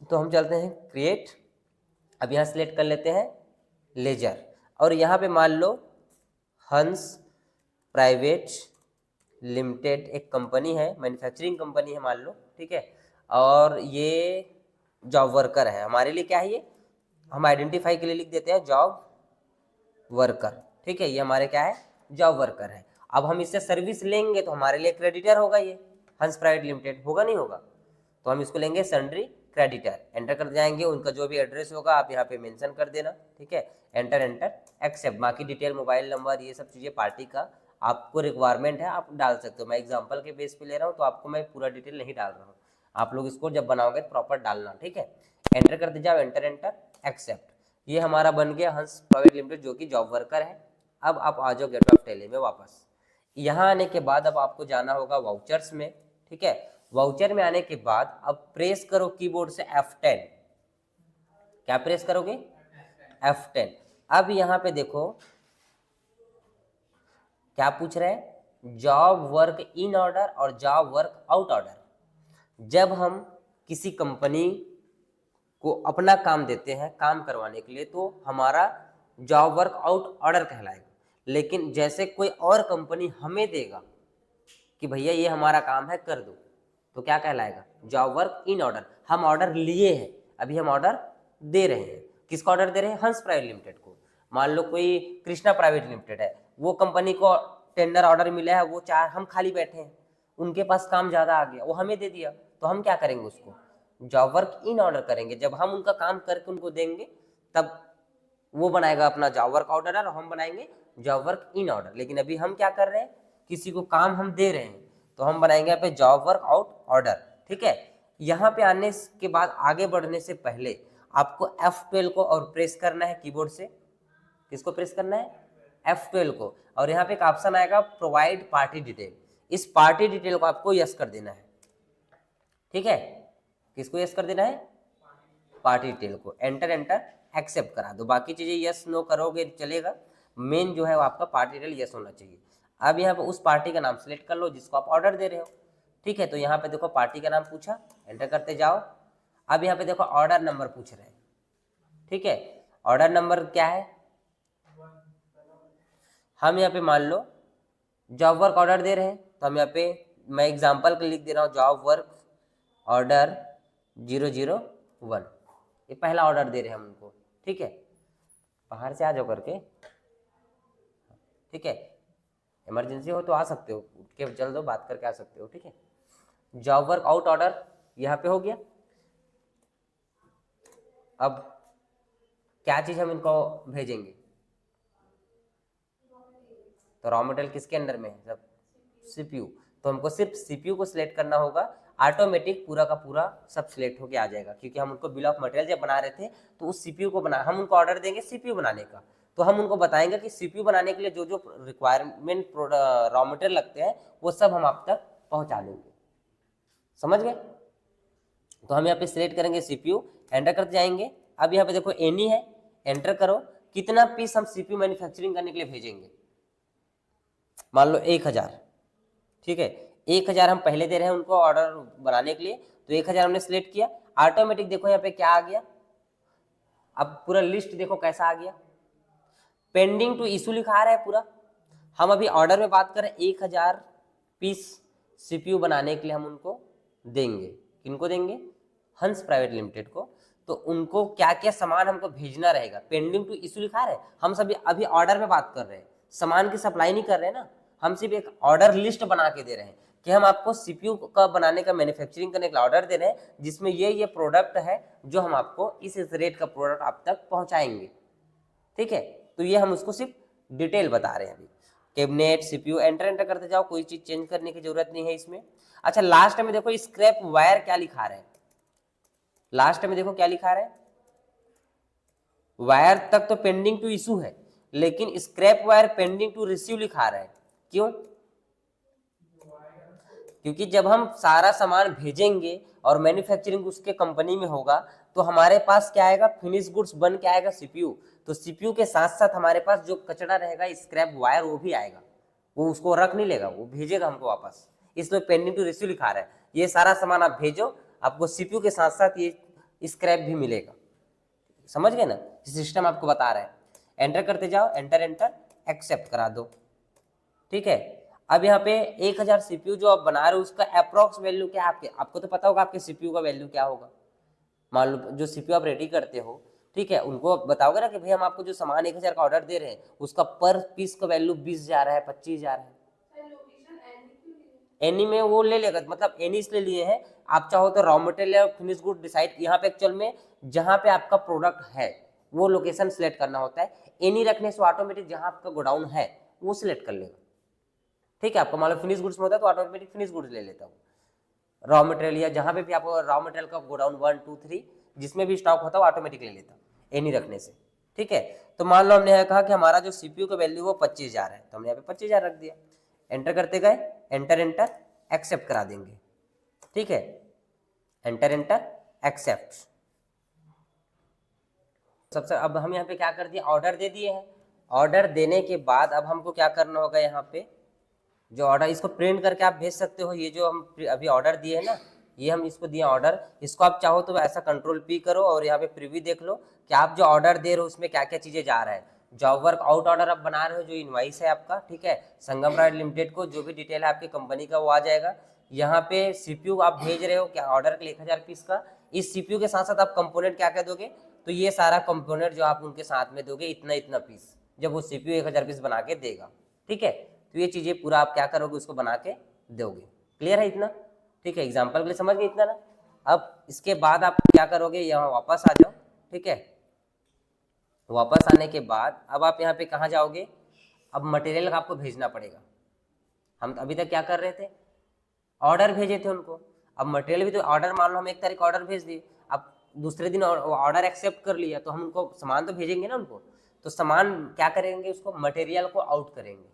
तो हम चलते हैं क्रिएट, अब यहाँ सिलेक्ट कर लेते हैं लेजर, और यहाँ पे मान लो हंस प्राइवेट लिमिटेड एक कंपनी है, मैन्युफैक्चरिंग कंपनी है मान लो, ठीक है। और ये जॉब वर्कर है हमारे लिए। क्या है ये? हम आइडेंटिफाई के लिए लिख देते हैं जॉब वर्कर, ठीक है। ये हमारे क्या है? जॉब वर्कर है। अब हम इससे सर्विस लेंगे तो हमारे लिए क्रेडिटर होगा ये, हंस प्राइवेट लिमिटेड, होगा नहीं होगा? तो हम इसको लेंगे सन्ड्री क्रेडिटर, एंटर कर जाएंगे। उनका जो भी एड्रेस होगा आप यहाँ पे मेंशन कर देना, ठीक है। Enter enter accept. बाकी डिटेल, मोबाइल नंबर, ये सब चीज़ें पार्टी का आपको रिक्वायरमेंट है, आप डाल सकते हो। मैं एग्जांपल के बेस पे ले रहा हूँ, तो आपको मैं पूरा डिटेल नहीं डाल रहा हूँ। आप लोग इसको जब बनाओगे प्रॉपर डालना, ठीक है। एंटर कर दे जाओ, एंटर एंटर एक्सेप्ट। ये हमारा बन गया हंस प्राइवेट लिमिटेड, जो कि जॉब वर्कर है। अब आप आ जाओ गेट ऑफ टेली में वापस। यहाँ आने के बाद अब आपको जाना होगा वाउचर्स में, ठीक है। वाउचर में आने के बाद अब प्रेस करो कीबोर्ड से F10। क्या प्रेस करोगे? F10। अब यहाँ पे देखो क्या पूछ रहे हैं, जॉब वर्क इन ऑर्डर और जॉब वर्क आउट ऑर्डर। जब हम किसी कंपनी को अपना काम देते हैं काम करवाने के लिए, तो हमारा जॉब वर्क आउट ऑर्डर कहलाएगा। लेकिन जैसे कोई और कंपनी हमें देगा कि भैया ये हमारा काम है कर दो, तो क्या कहलाएगा? Job work in order. हम ऑर्डर लिए हैं, अभी हम ऑर्डर दे रहे हैं। किसका ऑर्डर दे रहे हैं? हंस प्राइवेट लिमिटेड को। मान लो कोई कृष्णा प्राइवेट लिमिटेड है, वो कंपनी को टेंडर ऑर्डर मिला है, वो चार, हम खाली बैठे हैं, उनके पास काम ज़्यादा आ गया, वो हमें दे दिया, तो हम क्या करेंगे? उसको जॉब वर्क इन ऑर्डर करेंगे। जब हम उनका काम करके उनको देंगे, तब वो बनाएगा अपना जॉब वर्क ऑर्डर और हम बनाएंगे जॉब वर्क इन ऑर्डर। लेकिन अभी हम क्या कर रहे हैं, किसी को काम हम दे रहे हैं, तो हम बनाएंगे यहाँ पे जॉब वर्क आउट ऑर्डर, ठीक है। यहाँ पे आने के बाद आगे बढ़ने से पहले आपको F12 को और प्रेस करना है कीबोर्ड से। किसको प्रेस करना है? F12 को। और यहाँ पे एक ऑप्शन आएगा प्रोवाइड पार्टी डिटेल, इस पार्टी डिटेल को आपको यस कर देना है, ठीक है। किसको यस कर देना है? पार्टी डिटेल को, एंटर एंटर एक्सेप्ट करा दो। बाकी चीजें यस नो करोगे चलेगा, मेन जो है वो आपका पार्टी डिटेल यस होना चाहिए। अब यहाँ पे उस पार्टी का नाम सेलेक्ट कर लो जिसको आप ऑर्डर दे रहे हो, ठीक है। तो यहाँ पे देखो पार्टी का नाम पूछा, एंटर करते जाओ। अब यहाँ पे देखो ऑर्डर नंबर पूछ रहे हैं, ठीक है। ऑर्डर नंबर क्या है, हम यहाँ पे मान लो जॉब वर्क ऑर्डर दे रहे हैं, तो हम यहाँ पे मैं एग्जाम्पल के लिख दे रहा हूँ जॉब वर्क ऑर्डर 001, ये पहला ऑर्डर दे रहे हैं हम उनको, ठीक है। बाहर से आ जाओ करके, ठीक है। इमरजेंसी हो तो आ सकते हो, उठ के चल दो, बात करके आ सकते हो, ठीक है। जॉब वर्क आउट ऑर्डर यहाँ पे हो गया। अब क्या चीज हम इनको भेजेंगे, तो रॉ मटेरियल किसके अंडर में है, सब सीपीयू। तो हमको सिर्फ सीपीयू को सिलेक्ट करना होगा, ऑटोमेटिक पूरा का पूरा सब सिलेक्ट होके आ जाएगा, क्योंकि हम उनको बिल ऑफ मटेरियल जब बना रहे थे तो उस सीपीयू को बना, हम उनको ऑर्डर देंगे सीपीयू बनाने का, तो हम उनको बताएंगे कि सीपीयू बनाने के लिए जो जो रिक्वायरमेंट रॉ मटेरियल लगते हैं वो सब हम आप तक पहुंचा देंगे, समझ गए। तो हम यहाँ पे सिलेक्ट करेंगे सीपीयू, एंटर करते जाएंगे। अब यहाँ पे देखो एनी है, एंटर करो, कितना पीस हम सीपीयू मैन्युफैक्चरिंग करने के लिए भेजेंगे, मान लो 1000, ठीक है। 1000 हम पहले दे रहे हैं उनको ऑर्डर बनाने के लिए, तो 1000 हमने सिलेक्ट किया। ऑटोमेटिक देखो यहाँ पे क्या आ गया, अब पूरा लिस्ट देखो कैसा आ गया, पेंडिंग टू इशू लिखा आ रहा है पूरा। हम अभी ऑर्डर में बात करें 1000 पीस सीपीयू बनाने के लिए हम उनको देंगे, किनको देंगे, हंस प्राइवेट लिमिटेड को। तो उनको क्या क्या सामान हमको भेजना रहेगा, पेंडिंग टू इशू लिखा रहे, हम सभी अभी ऑर्डर में बात कर रहे हैं, सामान की सप्लाई नहीं कर रहे हैं ना, हम सिर्फ एक ऑर्डर लिस्ट बना के दे रहे हैं कि हम आपको सीपीयू का बनाने का मैन्युफैक्चरिंग करने का ऑर्डर दे रहे हैं, जिसमें ये प्रोडक्ट है जो हम आपको इस रेट का प्रोडक्ट आप तक पहुंचाएंगे, ठीक है। तो ये हम उसको सिर्फ डिटेल बता रहे हैं अभी। कैबिनेट सीपीयू, एंटर एंटर करते जाओ, कोई चीज चेंज करने की जरूरत नहीं है इसमें। अच्छा लास्ट में देखो स्क्रैप वायर क्या लिखा रहे हैं, लास्ट में देखो क्या लिखा रहा है, वायर तक तो पेंडिंग टू इशू है, लेकिन scrap wire pending to receive लिखा रहा है, क्यों, क्योंकि जब हम सारा सामान भेजेंगे और मैन्युफैक्चरिंग उसके कंपनी में होगा तो हमारे पास क्या आएगा, फिनिश गुड्स बन के आएगा सीपीयू। तो सीपीयू के साथ साथ हमारे पास जो कचरा रहेगा स्क्रैप वायर वो भी आएगा, वो उसको रख नहीं लेगा, वो भेजेगा हमको वापस, इसलिए पेंडिंग टू रिसीव लिखा रहा है। ये सारा सामान आप भेजो, आपको सीपीयू के साथ साथ ये स्क्रैप भी मिलेगा, समझ गए ना, सिस्टम आपको बता रहा है। एंटर करते जाओ, एंटर एंटर एक्सेप्ट करा दो, ठीक है। अब यहाँ पे 1000 सीपीयू जो आप बना रहे हो उसका अप्रोक्स वैल्यू क्या है आपको तो पता होगा आपके सीपीयू का वैल्यू क्या होगा। मान लो जो सीपीयू आप रेडी करते हो, ठीक है, उनको बताओगे ना कि भाई हम आपको जो सामान 1000 का ऑर्डर दे रहे हैं उसका पर पीस का वैल्यू 20,000 है, 25,000 है। एनी में वो ले लेगा, मतलब एनी इसलिए लिए हैं, आप चाहो तो रॉ मटेरियल या फिनिश गुड डिसाइड, यहाँ पे एक्चुअल में जहाँ पे आपका प्रोडक्ट है वो लोकेशन सिलेक्ट करना होता है। एनी रखने से ऑटोमेटिक जहाँ आपका गोडाउन है वो सिलेक्ट कर लेगा, ठीक है। आपको मान लो फिनिश गुड्स में होता है तो ऑटोमेटिक फिनिश गुड्स ले लेता हूँ, रॉ मटेरियल या जहाँ पे भी आपको रॉ मटेरियल का गोडाउन 1 2 3 जिसमें भी स्टॉक होता है ऑटोमेटिक ले लेता एनी रखने से, ठीक है। तो मान लो हमने यहाँ कहा कि हमारा जो सीपीयू का वैल्यू वो 25,000 है, तो हमने यहाँ पे 25,000 रख दिया, एंटर करते गए, एंटर एंटर एक्सेप्ट करा देंगे, ठीक है। एंटर एंटर एक्सेप्ट, सबसे अब हम यहाँ पे क्या कर दिए, ऑर्डर दे दिए हैं। ऑर्डर देने के बाद अब हमको क्या करना होगा, यहाँ पे जो ऑर्डर, इसको प्रिंट करके आप भेज सकते हो, ये जो हम अभी ऑर्डर दिए है ना, ये हम इसको दिए ऑर्डर, इसको आप चाहो तो ऐसा कंट्रोल पी करो और यहाँ पे प्रीव्यू देख लो कि आप जो ऑर्डर दे रहे हो उसमें क्या क्या चीजें जा रहा है। जॉब वर्क आउट ऑर्डर आप बना रहे हो, जो इनवाइस है आपका, ठीक है, संगम प्राइवेट लिमिटेड को जो भी डिटेल है आपकी कंपनी का वो आ जाएगा। यहाँ पे सीपीयू आप भेज रहे हो क्या ऑर्डर के लिए 1000 पीस का, इस सीपीयू के साथ साथ आप कंपोनेंट क्या क्या दोगे, तो ये सारा कंपोनेंट जो आप उनके साथ में दोगे इतना इतना पीस, जब वो सीपीयू 1000 पीस बना के देगा, ठीक है। तो ये चीजें पूरा आप क्या करोगे, उसको बना के दोगे, क्लियर है इतना, ठीक है। एग्जाम्पल के लिए समझ गए इतना ना। अब इसके बाद आप क्या करोगे, यहाँ वापस आ जाओ, ठीक है। वापस आने के बाद अब आप यहाँ पे कहाँ जाओगे, अब मटेरियल का आपको भेजना पड़ेगा। हम अभी तक क्या कर रहे थे, ऑर्डर भेजे थे उनको, अब मटेरियल भी तो ऑर्डर, मान लो हम 1 तारीख ऑर्डर भेज दिए, अब दूसरे दिन ऑर्डर एक्सेप्ट कर लिया तो हम उनको सामान तो भेजेंगे ना उनको, तो सामान क्या करेंगे, उसको मटेरियल को आउट करेंगे,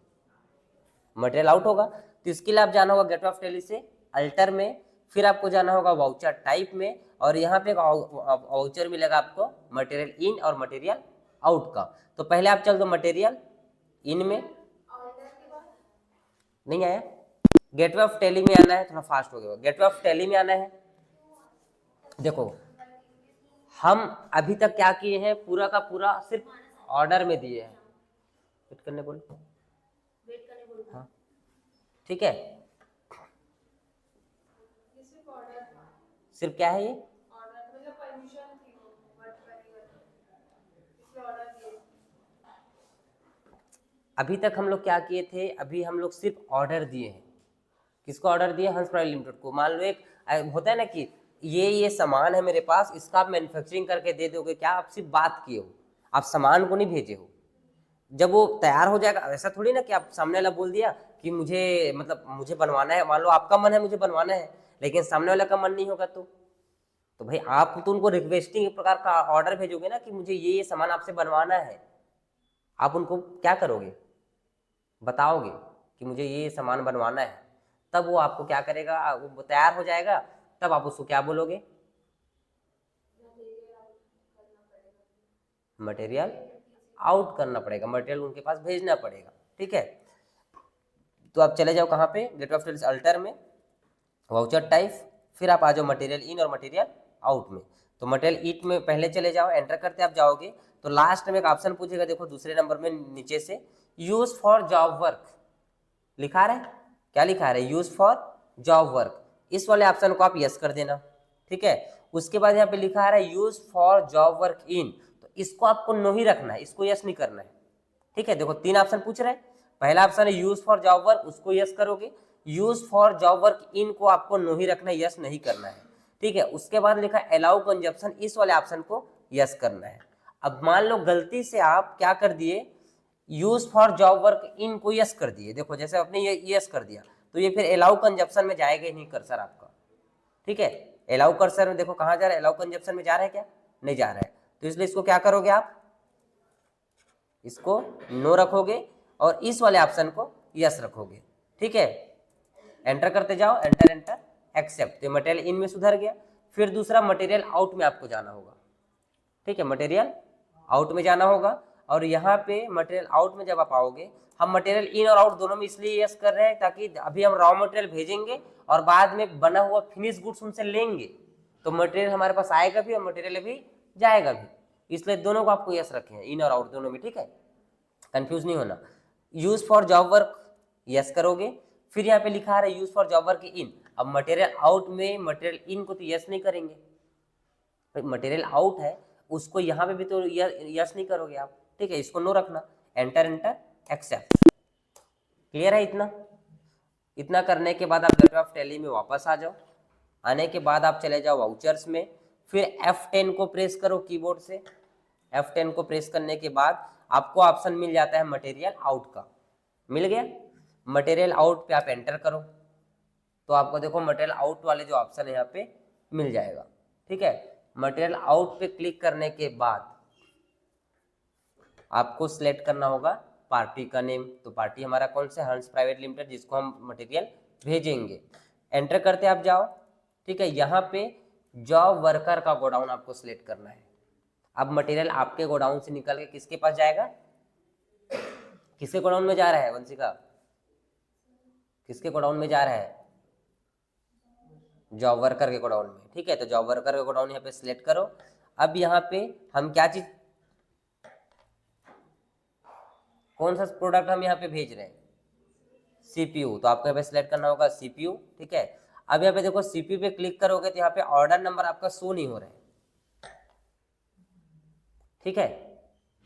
मटेरियल आउट होगा तो इसके लिए आप जाना होगा गेट ऑफ टेली से अल्टर में, फिर आपको जाना होगा वाउचर टाइप में, और यहाँ पे वाउचर मिलेगा आपको मटेरियल इन और मटेरियल आउट का। तो पहले आप चल दो मटेरियल इन में, नहीं आया, गेटवे ऑफ टैली में आना है, थोड़ा फास्ट हो गया, गेटवे ऑफ टैली में आना है। देखो हम अभी तक क्या किए हैं, पूरा का पूरा सिर्फ ऑर्डर में दिए हैं, वेट करने बोलो, हाँ ठीक है, सिर्फ क्या है ये, अभी तक हम लोग क्या किए थे, अभी हम लोग सिर्फ ऑर्डर दिए हैं। किसको ऑर्डर दिया, हंस प्राइवेट लिमिटेड को। मान लो एक होता है ना कि ये सामान है मेरे पास, इसका आप मैन्युफैक्चरिंग करके दे दोगे, क्या आप सिर्फ बात किए हो, आप सामान को नहीं भेजे हो। जब वो तैयार हो जाएगा, ऐसा थोड़ी ना कि आप सामने वाला बोल दिया कि मुझे मतलब मुझे बनवाना है, मान लो आपका मन है मुझे बनवाना है, लेकिन सामने वाला का मन नहीं होगा, तो भाई आप तो उनको रिक्वेस्टिंग प्रकार का ऑर्डर भेजोगे ना कि मुझे ये सामान आपसे बनवाना है। आप उनको क्या करोगे, बताओगे कि मुझे ये सामान बनवाना है, तब वो आपको क्या करेगा, वो तैयार हो जाएगा, तब आप उसको क्या बोलोगे, मटेरियल आउट करना पड़ेगा, मटेरियल उनके पास भेजना पड़ेगा। ठीक है, तो आप चले जाओ कहाँ पे, गेटवे ऑफ टैली अल्टर में, वाउचर टाइप, फिर आप आ जाओ मटेरियल इन और मटेरियल आउट में। तो मटेरियल ईट में पहले चले जाओ, एंटर करते आप जाओगे तो लास्ट में एक ऑप्शन पूछेगा, देखो दूसरे नंबर में नीचे से, यूज फॉर जॉब वर्क लिखा रहा है, क्या लिखा रहा है, यूज फॉर जॉब वर्क, इस वाले ऑप्शन को आप यस कर देना। ठीक है, उसके बाद यहाँ पे लिखा है use for job work in, तो इसको आपको नो ही रखना है, इसको यस नहीं करना है। ठीक है, देखो 3 ऑप्शन पूछ रहे हैं, पहला ऑप्शन है यूज फॉर जॉब वर्क, उसको यस करोगे, use for job work in को आपको नो ही रखना है, यस नहीं करना है। ठीक है, उसके बाद लिखा अलाउ कंजप्शन, इस वाले ऑप्शन को यस करना है। अब मान लो गलती से आप क्या कर दिए, use for job work in को यस कर दिए, देखो जैसे आपने ये यस कर दिया, तो ये फिर अलाउ कंजप्शन में जाएगा ही नहीं कर्सर आपका। ठीक है, अलाउ कर्सर में देखो कहाँ जा रहा है, अलाउ कंजप्शन में जा रहा है क्या, नहीं जा रहा है, तो इसलिए इसको क्या करोगे आप, इसको नो रखोगे और इस वाले ऑप्शन को यस रखोगे। ठीक है, एंटर करते जाओ, एंटर एंटर एक्सेप्ट, तो मटेरियल इन में सुधर गया। फिर दूसरा मटेरियल आउट में आपको जाना होगा। ठीक है, मटेरियल आउट में जाना होगा, और यहाँ पे मटेरियल आउट में जब आप आओगे, हम मटेरियल इन और आउट दोनों में इसलिए यस कर रहे हैं ताकि अभी हम रॉ मटेरियल भेजेंगे और बाद में बना हुआ फिनिश गुड्स उनसे लेंगे, तो मटेरियल हमारे पास आएगा भी और मटेरियल भी जाएगा भी, इसलिए दोनों को आपको यस रखे हैं, इन और आउट दोनों में। ठीक है, कंफ्यूज नहीं होना। Use for job work yes करोगे, फिर यहाँ पे लिखा है use for job work in, अब मटेरियल आउट में मटेरियल इन को तो यस नहीं करेंगे, मटेरियल आउट है उसको यहाँ पे भी तो यस नहीं करोगे आप। ठीक है, इसको नो रखना, एंटर एंटर एक्सेप्ट। क्लियर है इतना, इतना करने के बाद आप गेटवे ऑफ टैली में वापस आ जाओ, आने के बाद आप चले जाओ वाउचर्स में, फिर F10 को प्रेस करो कीबोर्ड से, F10 को प्रेस करने के बाद आपको ऑप्शन मिल जाता है मटेरियल आउट का, मिल गया, मटेरियल आउट पे आप एंटर करो, तो आपको देखो मटेरियल आउट वाले जो ऑप्शन है यहाँ पे मिल जाएगा। ठीक है, मटेरियल आउट पे क्लिक करने के बाद आपको सिलेक्ट करना होगा पार्टी का नेम, तो पार्टी हमारा कौन सा, हंस प्राइवेट लिमिटेड, जिसको हम मटेरियल भेजेंगे। एंटर करते आप जाओ। ठीक है, यहाँ पे जॉब वर्कर का गोडाउन आपको सिलेक्ट करना है। अब मटेरियल आपके गोडाउन से निकल के किसके पास जाएगा, किसके गोडाउन में जा रहा है वंशिका, किसके गोडाउन में जा रहा है, जॉब वर्कर के गोडाउन में। ठीक है, तो जॉब वर्कर के गोडाउन यहाँ पे सिलेक्ट करो। अब यहाँ पे हम क्या चीज, कौन सा प्रोडक्ट हम यहाँ पे भेज रहे हैं, सीपीयू, तो आपको यहाँ पे सिलेक्ट करना होगा सीपीयू। ठीक है, अब यहाँ पे देखो सीपीयू पे क्लिक करोगे तो यहाँ पे ऑर्डर नंबर आपका शो नहीं हो रहा है। ठीक है,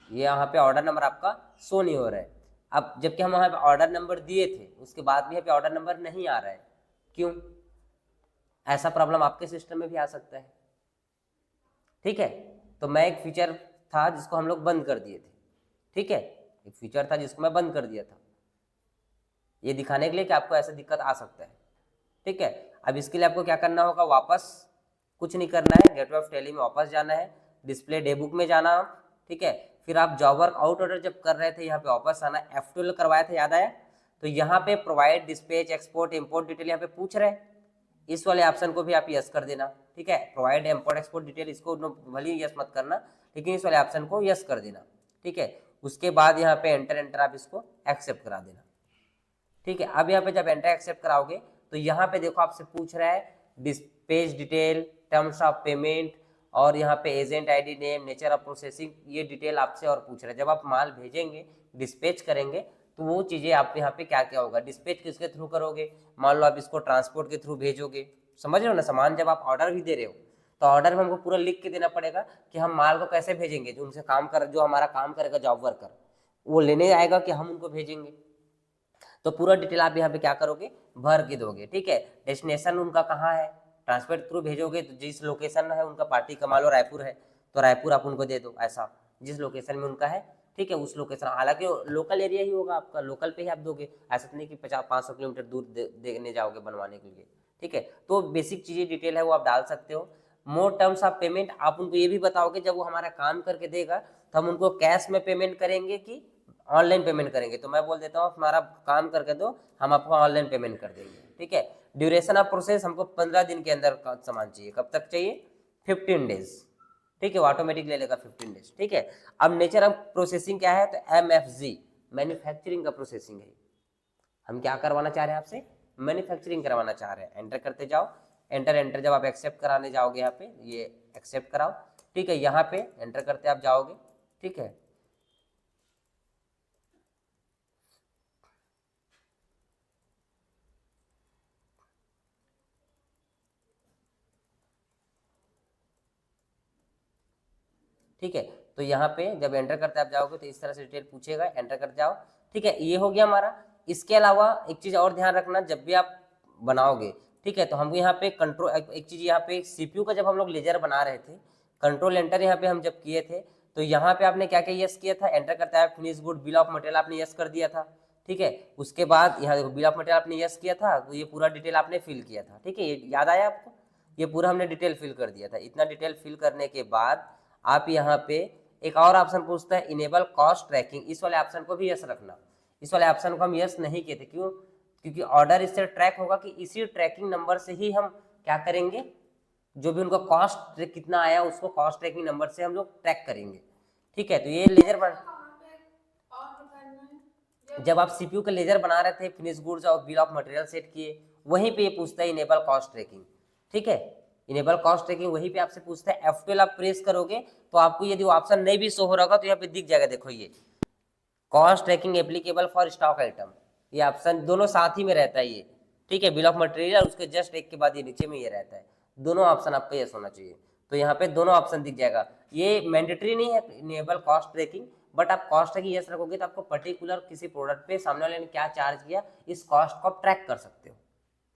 ये यहाँ पे ऑर्डर नंबर आपका शो नहीं हो रहा है। अब जबकि हम वहाँ पे ऑर्डर नंबर दिए थे, उसके बाद भी यहाँ पे ऑर्डर नंबर नहीं आ रहा है, क्यों, ऐसा प्रॉब्लम आपके सिस्टम में भी आ सकता है। ठीक है, तो मैं एक फीचर था जिसको हम लोग बंद कर दिए थे। ठीक है, एक फीचर था जिसको मैं बंद कर दिया था, ये दिखाने के लिए कि आपको ऐसा दिक्कत आ सकता है। ठीक है, अब इसके लिए आपको क्या करना होगा, वापस कुछ नहीं करना है, गेटवे ऑफ टैली में वापस जाना है, डिस्प्ले डे बुक में जाना। ठीक है, फिर आप जॉब वर्क आउट ऑर्डर जब कर रहे थे यहाँ पे वापस आना, F12 करवाया था, याद आया, तो यहाँ पे provide dispatch export import detail यहाँ पे पूछ रहे हैं, इस वाले ऑप्शन को भी आप यस कर देना, ठीक है। प्रोवाइड इम्पोर्ट एक्सपोर्ट डिटेल, इसको भले ही यस मत करना, लेकिन इस वाले ऑप्शन को यस कर देना, ठीक है। उसके बाद यहाँ पे एंटर एंटर आप इसको एक्सेप्ट करा देना, ठीक है। अब यहाँ पे जब एंटर एक्सेप्ट कराओगे तो यहाँ पे देखो आपसे पूछ रहा है dispatch detail, terms of payment, और यहाँ पे agent ID name, nature of processing, ये डिटेल आपसे और पूछ रहा है। जब आप माल भेजेंगे, डिस्पैच करेंगे, तो वो चीज़ें आप यहाँ पे क्या क्या होगा, डिस्पैच किसके थ्रू करोगे, मान लो आप इसको ट्रांसपोर्ट के थ्रू भेजोगे, समझ रहे हो ना। सामान जब आप ऑर्डर भी दे रहे हो तो ऑर्डर में हमको पूरा लिख के देना पड़ेगा कि हम माल को कैसे भेजेंगे, जो उनसे काम कर, जो हमारा काम करेगा जॉब वर्कर, वो लेने आएगा कि हम उनको भेजेंगे, तो पूरा डिटेल आप यहाँ पे क्या करोगे, भर के दोगे, ठीक है। डेस्टिनेशन उनका कहाँ है, ट्रांसपोर्ट थ्रू भेजोगे तो जिस लोकेशन है उनका, पार्टी का मान लो रायपुर है तो रायपुर आप उनको दे दो, ऐसा जिस लोकेशन में उनका है, ठीक है, उस लोकेशन, हालांकि लोकल एरिया ही होगा आपका, लोकल पे ही आप दोगे, ऐसा तो नहीं कि 50-500 किलोमीटर दूर देने जाओगे बनवाने के लिए, ठीक है। तो बेसिक चीज़ें डिटेल है वो आप डाल सकते हो। मोर टर्म्स ऑफ पेमेंट, आप उनको ये भी बताओगे जब वो हमारा काम करके देगा तो हम उनको कैश में पेमेंट करेंगे कि ऑनलाइन पेमेंट करेंगे, तो मैं बोल देता हूँ हमारा काम करके दो, हम आपको ऑनलाइन पेमेंट कर देंगे, ठीक है। ड्यूरेशन ऑफ प्रोसेस, हमको 15 दिन के अंदर का सामान चाहिए, कब तक चाहिए, 15 डेज, ठीक है, वो ऑटोमेटिक ले लेगा 15 डेज, ठीक है। अब नेचर ऑफ प्रोसेसिंग क्या है, तो MFG, मैन्युफैक्चरिंग का प्रोसेसिंग है। हम क्या करवाना चाह रहे हैं आपसे, मैन्युफैक्चरिंग करवाना चाह रहे हैं। एंटर करते जाओ, एंटर एंटर, जब आप एक्सेप्ट कराने जाओगे यहाँ पे, ये एक्सेप्ट कराओ, ठीक है, यहाँ पे एंटर करते आप जाओगे, ठीक है। ठीक है, तो यहाँ पे जब एंटर करते आप जाओगे तो इस तरह से डिटेल पूछेगा, एंटर करते जाओ, ठीक है। ये हो गया हमारा। इसके अलावा एक चीज़ और ध्यान रखना, जब भी आप बनाओगे, ठीक है, तो हमको यहाँ पे कंट्रोल, एक चीज़ यहाँ पे CPU का जब हम लोग लेजर बना रहे थे, कंट्रोल एंटर यहाँ पे हम जब किए थे, तो यहाँ पे आपने क्या क्या यस किया था, एंटर करता है finish good, bill of material आपने यस कर दिया था, ठीक है। उसके बाद यहाँ देखो बिल ऑफ मटेरियल आपने यस किया था, तो ये पूरा डिटेल आपने फिल किया था, ठीक है, ये याद आया आपको, ये पूरा हमने डिटेल फिल कर दिया था। इतना डिटेल फिल करने के बाद आप यहाँ पे एक और ऑप्शन पूछता है इनेबल कॉस्ट ट्रैकिंग, इस वाले ऑप्शन को भी यस रखना। इस वाले ऑप्शन को हम यस नहीं किए थे, क्यों, क्योंकि ऑर्डर इससे ट्रैक होगा कि इसी ट्रैकिंग नंबर से ही हम क्या करेंगे, जो भी उनका कॉस्ट कितना आया उसको कॉस्ट ट्रैकिंग नंबर से हम लोग ट्रैक करेंगे, ठीक है। तो ये लेजर पर जब आप CPU का लेजर बना रहे थे, फिनिश गुड्स और बिल ऑफ मटेरियल सेट किए, वहीं पे ये पूछता है इनेबल कॉस्ट ट्रैकिंग, ठीक है। इनेबल कॉस्ट ट्रैकिंग वहीं पे आपसे पूछता है। F12 आप प्रेस करोगे तो आपको यदि ऑप्शन नहीं भी शो हो रहा होगा तो यहाँ पे दिख जाएगा, देखो ये cost tracking applicable for stock item, ये ऑप्शन दोनों साथ ही में रहता है ये, ठीक है। बिल ऑफ मटेरियल उसके जस्ट एक के बाद ये नीचे में ये रहता है, दोनों ऑप्शन आपका यस होना चाहिए। तो यहाँ पे दोनों ऑप्शन दिख जाएगा। ये मैंडेटरी नहीं है इनेबल कॉस्ट ट्रैकिंग, बट आप कॉस्ट ट्रैकिंग यस रखोगे तो आपको पर्टिकुलर किसी प्रोडक्ट पे सामने वाले ने क्या चार्ज किया, इस कॉस्ट को आप ट्रैक कर सकते हो,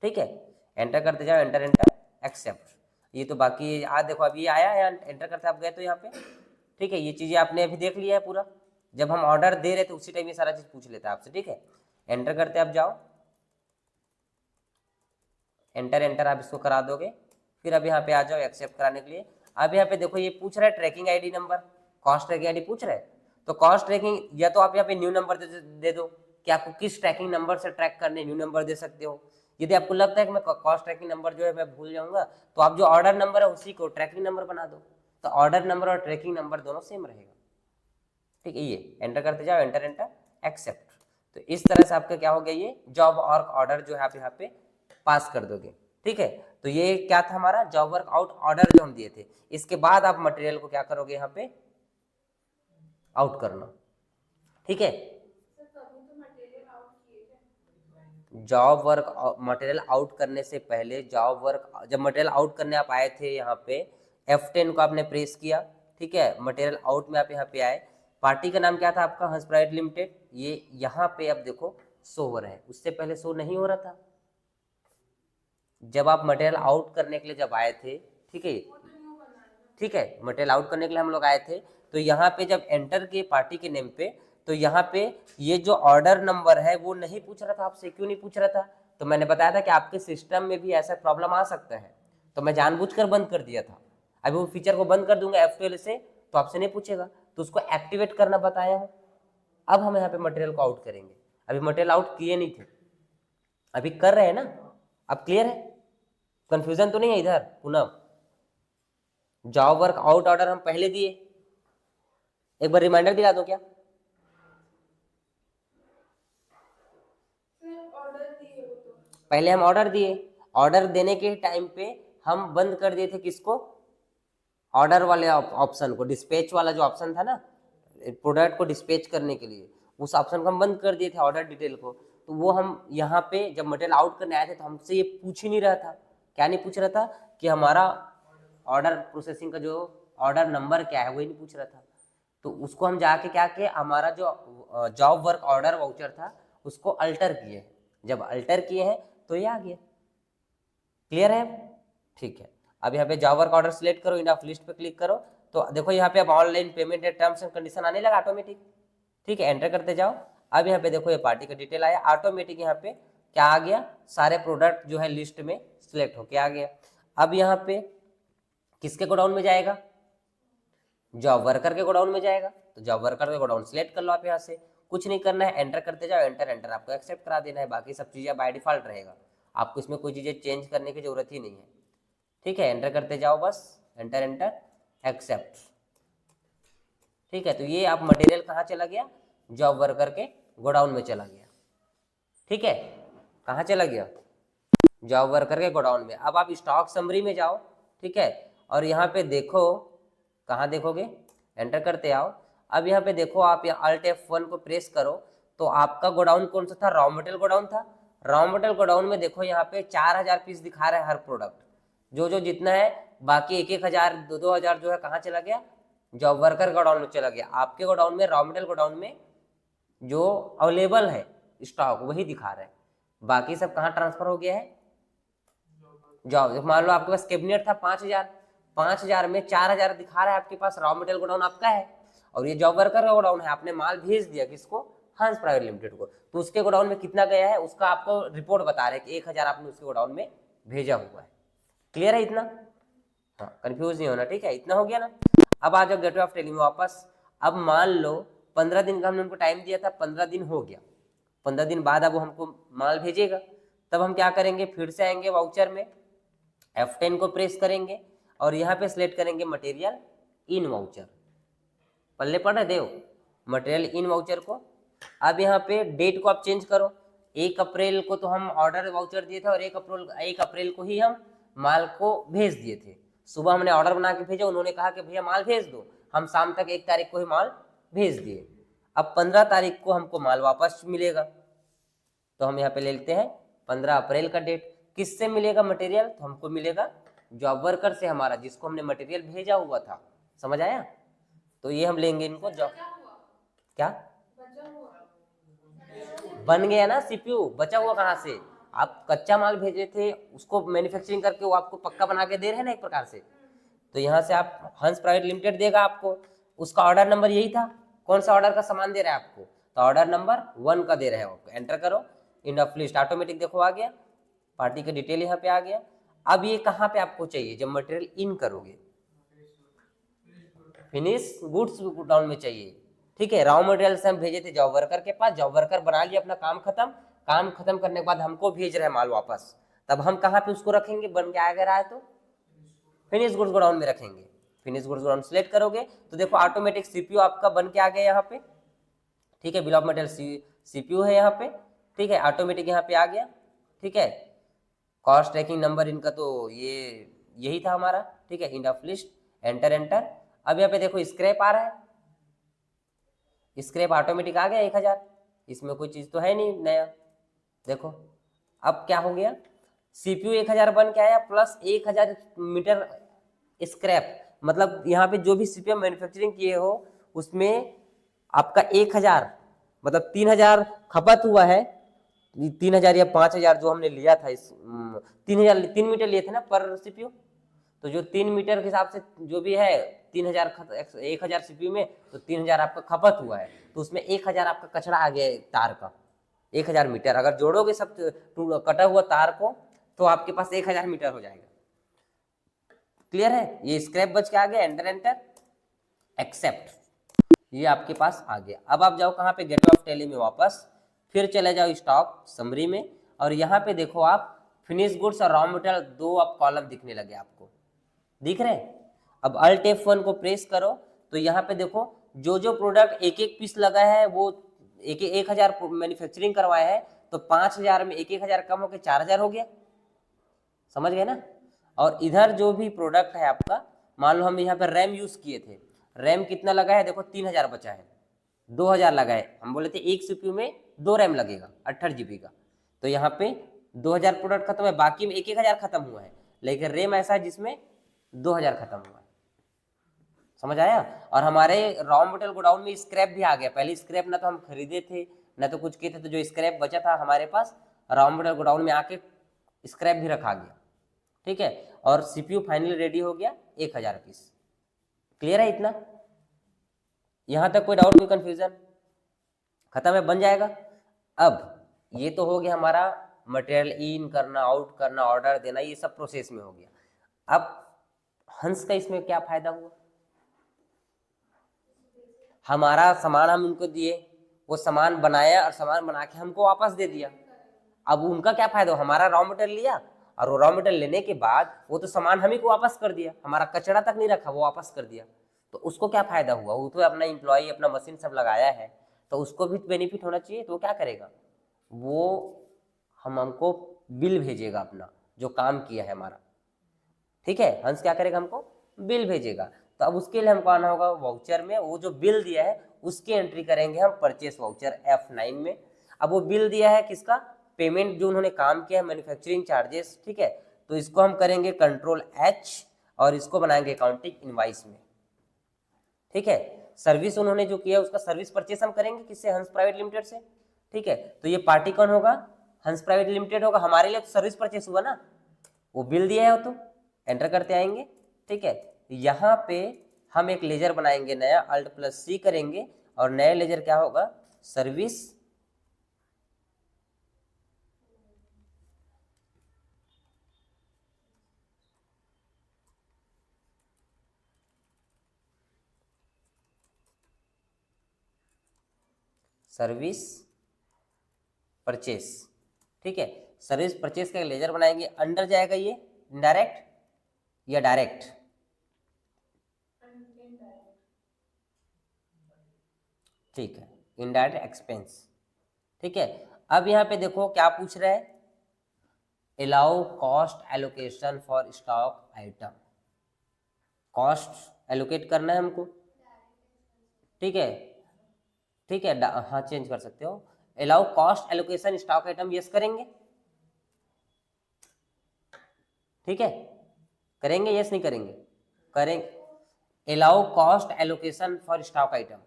ठीक है। एंटर करते जाओ, एंटर एंटर एक्सेप्ट। ये तो बाकी आज देखो अभी आया है, एंटर करते आप गए तो यहाँ पे, ठीक है। ये चीज़ें आपने अभी देख लिया है पूरा, जब हम ऑर्डर दे रहे थे उसी टाइम ये सारा चीज़ पूछ लेता है आपसे, ठीक है। एंटर करते आप जाओ, एंटर एंटर आप इसको करा दोगे, फिर अब यहाँ पे आ जाओ एक्सेप्ट कराने के लिए। अब यहाँ पे देखो ये पूछ रहा है tracking ID number, cost tracking ID पूछ रहा है, तो कॉस्ट ट्रैकिंग या तो आप यहाँ पे न्यू नंबर दे दो कि आपको किस ट्रैकिंग नंबर से ट्रैक करने, न्यू नंबर दे सकते हो। यदि आपको लगता है कि मैं कॉस्ट ट्रैकिंग नंबर जो है मैं भूल जाऊंगा, तो आप जो ऑर्डर नंबर है उसी को ट्रैकिंग नंबर बना दो, तो ऑर्डर नंबर और ट्रैकिंग नंबर दोनों सेम रहेगा, ठीक है। ये एंटर करते जाओ, एंटर एंटर एक्सेप्ट। तो इस तरह से आपका क्या हो गया, ये जॉब वर्क ऑर्डर जो है आप यहाँ पे पास कर दोगे, ठीक है। तो ये क्या था हमारा जॉब वर्क आउट ऑर्डर जो हम दिए थे। इसके बाद आप मटेरियल को क्या करोगे, यहाँ पे आउट करना, ठीक है। जॉब वर्क मटेरियल आउट करने से पहले, जॉब वर्क जब मटेरियल आउट करने आप आए थे यहाँ पे, F10 को आपने प्रेस किया, ठीक है। मटेरियल आउट में आप यहाँ पे आए, पार्टी का नाम क्या था आपका, हंस प्राइवेट लिमिटेड, ये यहाँ पे अब देखो शो हो रहा है, उससे पहले शो नहीं हो रहा था। जब आप मटेरियल आउट करने के लिए जब आए थे, ठीक है, ठीक है, मटेरियल आउट करने के लिए हम लोग आए थे, तो यहाँ पे जब एंटर किए पार्टी के नेम पे, तो यहाँ पे ये जो ऑर्डर नंबर है वो नहीं पूछ रहा था आपसे, क्यों नहीं पूछ रहा था, तो मैंने बताया था कि आपके सिस्टम में भी ऐसा प्रॉब्लम आ सकता है, तो मैं जानबूझकर बंद कर दिया था। अभी वो फीचर को बंद कर दूंगा F12 से, तो आपसे नहीं पूछेगा, तो उसको एक्टिवेट करना बताया हूँ। अब हम यहाँ पे मटेरियल को आउट करेंगे, अभी मटेरियल आउट किए नहीं थे, अभी कर रहे हैं ना, अब क्लियर है। कंफ्यूजन तो नहीं है इधर Poonam? Job work out order हम पहले दिए, एक बार रिमाइंडर दिला दो क्या? पहले हम ऑर्डर दिए, ऑर्डर देने के टाइम पे हम बंद कर दिए थे किसको? ऑर्डर वाले ऑप्शन को, डिस्पैच वाला जो ऑप्शन था ना प्रोडक्ट को डिस्पैच करने के लिए, उस ऑप्शन को हम बंद कर दिए थे, ऑर्डर डिटेल को। तो वो हम यहाँ पे जब मटेरियल आउट करने आए थे तो हमसे ये पूछ ही नहीं रहा था। क्या नहीं पूछ रहा था? कि हमारा ऑर्डर प्रोसेसिंग का जो ऑर्डर नंबर क्या है, वही नहीं पूछ रहा था। तो उसको हम जाके क्या किए, हमारा जो जॉब वर्क ऑर्डर वाउचर था उसको अल्टर किए। जब अल्टर किए हैं तो ये आ गया। क्लियर है? ठीक है। अब यहाँ पे जॉब वर्क ऑर्डर सिलेक्ट करो, इन ऑफ लिस्ट पे क्लिक करो, तो देखो यहाँ पे अब ऑनलाइन पेमेंट या टर्म्स एंड कंडीशन आने लगा ऑटोमेटिक। ठीक है, एंटर करते जाओ। अब यहाँ पे देखो ये पार्टी का डिटेल आया ऑटोमेटिक, यहाँ पे क्या आ गया, सारे प्रोडक्ट जो है लिस्ट में सिलेक्ट होके आ गया। अब यहाँ पे किसके गोडाउन में जाएगा? जॉब वर्कर के गोडाउन में जाएगा। तो जॉब वर्कर के गोडाउन सिलेक्ट कर लो आप, यहाँ से कुछ नहीं करना है, एंटर करते जाओ, एंटर एंटर आपको एक्सेप्ट करा देना है, बाकी सब चीज़ें बाय डिफॉल्ट रहेगा, आपको इसमें कोई चीज़ें चेंज करने की जरूरत ही नहीं है। ठीक है, एंटर करते जाओ बस, एंटर एंटर एक्सेप्ट। ठीक है, तो ये आप मटेरियल कहाँ चला गया? जॉब वर्कर के गोडाउन में चला गया। ठीक है, कहाँ चला गया? जॉब वर्कर के गोडाउन में। अब आप स्टॉक समरी में जाओ। ठीक है, और यहाँ पे देखो, कहाँ देखोगे? एंटर करते आओ। अब यहाँ पे देखो, आप यहाँ अल्ट F1 को प्रेस करो तो आपका गोडाउन कौन सा था? रॉ मटेरियल गोडाउन था। रॉ मटेरियल गोडाउन में देखो यहाँ पे 4000 पीस दिखा रहा है हर प्रोडक्ट, जो जितना है, बाकी 1000 2000 जो है कहाँ चला गया? जॉब वर्कर गोडाउन में चला गया। आपके गोडाउन में, रॉ मटेरियल गोडाउन में जो अवेलेबल है स्टॉक वही दिखा रहा है, बाकी सब कहाँ ट्रांसफर हो गया है? जॉब। मान लो आपके पास कैबिनेट था 5000 में 4000 दिखा रहा है आपके पास, रॉ मटेरियल गोडाउन आपका है, और ये जॉब वर्कर का गोडाउन है। आपने माल भेज दिया किसको? हंस प्राइवेट लिमिटेड को, तो उसके गोडाउन में कितना गया है उसका आपको रिपोर्ट बता रहे हैं कि 1000 आपने उसके गोडाउन में भेजा हुआ है। क्लियर है इतना? हाँ, कंफ्यूज नहीं होना। ठीक है, इतना हो गया ना। अब आ जाओ गेटवे ऑफ टेली में वापस। अब मान लो 15 दिन का हमने उनको टाइम दिया था, 15 दिन हो गया, 15 दिन बाद अब वो हमको माल भेजेगा, तब हम क्या करेंगे? फिर से आएंगे वाउचर में, F10 को प्रेस करेंगे और यहाँ पे सिलेक्ट करेंगे मटेरियल इन वाउचर। पल्ले पड़ रहे देव, मटेरियल इन वाउचर को। अब यहाँ पे डेट को आप चेंज करो। 1 अप्रैल को तो हम ऑर्डर वाउचर दिए थे और 1 अप्रैल को ही हम माल को भेज दिए थे। सुबह हमने ऑर्डर बना के भेजा, उन्होंने कहा कि भैया माल भेज दो, हम शाम तक 1 तारीख को ही माल भेज दिए। अब 15 तारीख को हमको माल वापस मिलेगा, तो हम यहाँ पे ले लेते हैं 15 अप्रैल का डेट। किससे मिलेगा मटेरियल? तो हमको मिलेगा जॉब वर्कर से, हमारा जिसको हमने मटेरियल भेजा हुआ था। समझ आया? तो ये हम लेंगे इनको जॉब। क्या बन गया ना? सीपीयू बचा हुआ कहाँ से? आप कच्चा माल भेजे थे, उसको मैन्युफैक्चरिंग करके वो आपको पक्का बना के दे रहे हैं ना एक प्रकार से। तो यहाँ से आप हंस प्राइवेट लिमिटेड देगा आपको, उसका ऑर्डर नंबर यही था। कौन सा ऑर्डर का सामान दे रहा है आपको? तो ऑर्डर नंबर 1 का दे रहे हैं आपको। एंटर करो, इन ऑफ लिस्ट ऑटोमेटिक देखो आ गया, पार्टी का डिटेल यहाँ पे आ गया। अब ये कहाँ पे आपको चाहिए? जब मटेरियल इन करोगे, फिनिश गुड्स गोडाउन में चाहिए। ठीक है, रॉ मटेरियल से हम भेजे थे जॉब वर्कर के पास, जॉब वर्कर बना लिया अपना काम खत्म, काम खत्म करने के बाद हमको भेज रहे हैं माल वापस, तब हम कहाँ पे उसको रखेंगे? बन के आ गया है तो फिनिश गुड्स गोडाउन में रखेंगे। फिनिश गुड्स गोडाउन सिलेक्ट करोगे तो देखो ऑटोमेटिक सीपीयू आपका बन के आ गया यहाँ पे। ठीक है, बिल ऑफ मटेरियल सीपीयू है यहाँ पे। ठीक है, ऑटोमेटिक यहाँ पे आ गया। ठीक है, कॉस्ट ट्रैकिंग नंबर इनका तो ये यही था हमारा। ठीक है, end of list, enter enter. अब यहाँ पे देखो स्क्रैप आ रहा है, स्क्रैप ऑटोमेटिक आ गया 1000, इसमें कोई चीज तो है नहीं नया। देखो अब क्या हो गया, सीपीयू 1000 बन के आया प्लस 1000 मीटर स्क्रैप, मतलब यहाँ पे जो भी सीपीयू मैन्युफैक्चरिंग किए हो उसमें आपका 1000 मतलब 3000 खपत हुआ है। 3000 या 5000 जो हमने लिया था, इस 3000 3 मीटर लिए थे ना पर सीपीयू, तो जो 3 मीटर के हिसाब से जो भी है 1000 सीपीयू में, तो 3000 आपका खपत हुआ है, तो उसमें 1000 आपका कचरा आ गया तार का। 1000 मीटर अगर जोड़ोगे सब कटा हुआ तार को तो आपके पास 1000 मीटर हो जाएगा। क्लियर है? ये स्क्रैप बच के आ गया, एंटर एंटर एक्सेप्ट, ये आपके पास आ गया। अब आप जाओ कहाँ पे? गेट ऑफ टेली में वापस, फिर चले जाओ स्टॉक समरी में, और यहाँ पे देखो आप फिनिश गुड्स और रॉ मटेरियल, दो अब कॉलम दिखने लगे आपको, दिख रहे हैं। अब अल्ट F1 को प्रेस करो तो यहाँ पे देखो जो जो प्रोडक्ट एक एक पीस लगा है वो 1,000 मैन्युफैक्चरिंग करवाया है, तो 5,000 में 1,000 कम होकर 4,000 हो गया, समझ गए ना। और इधर जो भी प्रोडक्ट है आपका, मान लो हम यहाँ पर रैम यूज किए थे, रैम कितना लगा है देखो 3,000 बचा है, 2,000 लगा है, हम बोले थे एक सीपीयू में 2 रैम लगेगा 28 GB का, तो यहाँ पे 2,000 प्रोडक्ट खत्म है, बाकी में 1,000 खत्म हुआ है, लेकिन रैम ऐसा है जिसमें 2,000 खत्म हुआ है, समझ आया। और हमारे रॉ मटेरियल गोडाउन में स्क्रैप भी आ गया, पहले स्क्रैप ना तो हम खरीदे थे ना तो कुछ किए थे, तो जो स्क्रैप बचा था हमारे पास रॉ मटेरियल गोडाउन में आके स्क्रैप भी रखा गया, ठीक है। और सीपीयू फाइनली रेडी हो गया 1,000 पीस। क्लियर है इतना, यहां तक कोई डाउट कोई कंफ्यूजन, खत्म है, बन जाएगा। अब ये तो हो गया हमारा मटेरियल इन करना, आउट करना, ऑर्डर देना, ये सब प्रोसेस में हो गया। अब हंस का इसमें क्या फायदा हुआ, हमारा सामान हम उनको दिए, वो सामान बनाया और सामान बना के हमको वापस दे दिया, अब उनका क्या फायदा, हमारा रॉ मटेरियल लिया और वो रॉ मटेरियल लेने के बाद वो तो सामान हम ही को वापस कर दिया, हमारा कचरा तक नहीं रखा, वो वापस कर दिया, तो उसको क्या फायदा हुआ, वो तो अपना एम्प्लॉय अपना मशीन सब लगाया है, तो उसको भी बेनिफिट होना चाहिए, तो वो क्या करेगा, वो हमको बिल भेजेगा अपना जो काम किया है हमारा, ठीक है। हंस क्या करेगा, हमको बिल भेजेगा, तो अब उसके लिए हमको आना होगा वाउचर में, वो जो बिल दिया है उसकी एंट्री करेंगे हम परचेस वाउचर F9 में। अब वो बिल दिया है किसका, पेमेंट जो उन्होंने काम किया है, मैन्युफैक्चरिंग चार्जेस, ठीक है, तो इसको हम करेंगे Ctrl+H और इसको बनाएंगे अकाउंटिंग इनवाइस में, ठीक है। सर्विस उन्होंने जो किया उसका सर्विस परचेस हम करेंगे किससे, हंस प्राइवेट लिमिटेड से, ठीक है। तो ये पार्टी कौन होगा, हंस प्राइवेट लिमिटेड होगा, हमारे लिए तो सर्विस परचेस हुआ ना, वो बिल दिया है, तो एंटर करते आएंगे, ठीक है। यहाँ पे हम एक लेजर बनाएंगे नया, Alt+C करेंगे और नया लेजर क्या होगा, सर्विस सर्विस परचेस, ठीक है। सर्विस परचेस का लेजर बनाएंगे, अंडर जाएगा ये इनडायरेक्ट या डायरेक्ट, ठीक है, इनडायरेक्ट एक्सपेंस, ठीक है। अब यहाँ पे देखो क्या पूछ रहा है, allow cost allocation for stock item, cost allocate करना है हमको, ठीक है, ठीक है, हाँ चेंज कर सकते हो, allow cost allocation stock item, yes करेंगे, ठीक है, करेंगे, यस नहीं करेंगे, करेंगे। Allow cost allocation for stock item,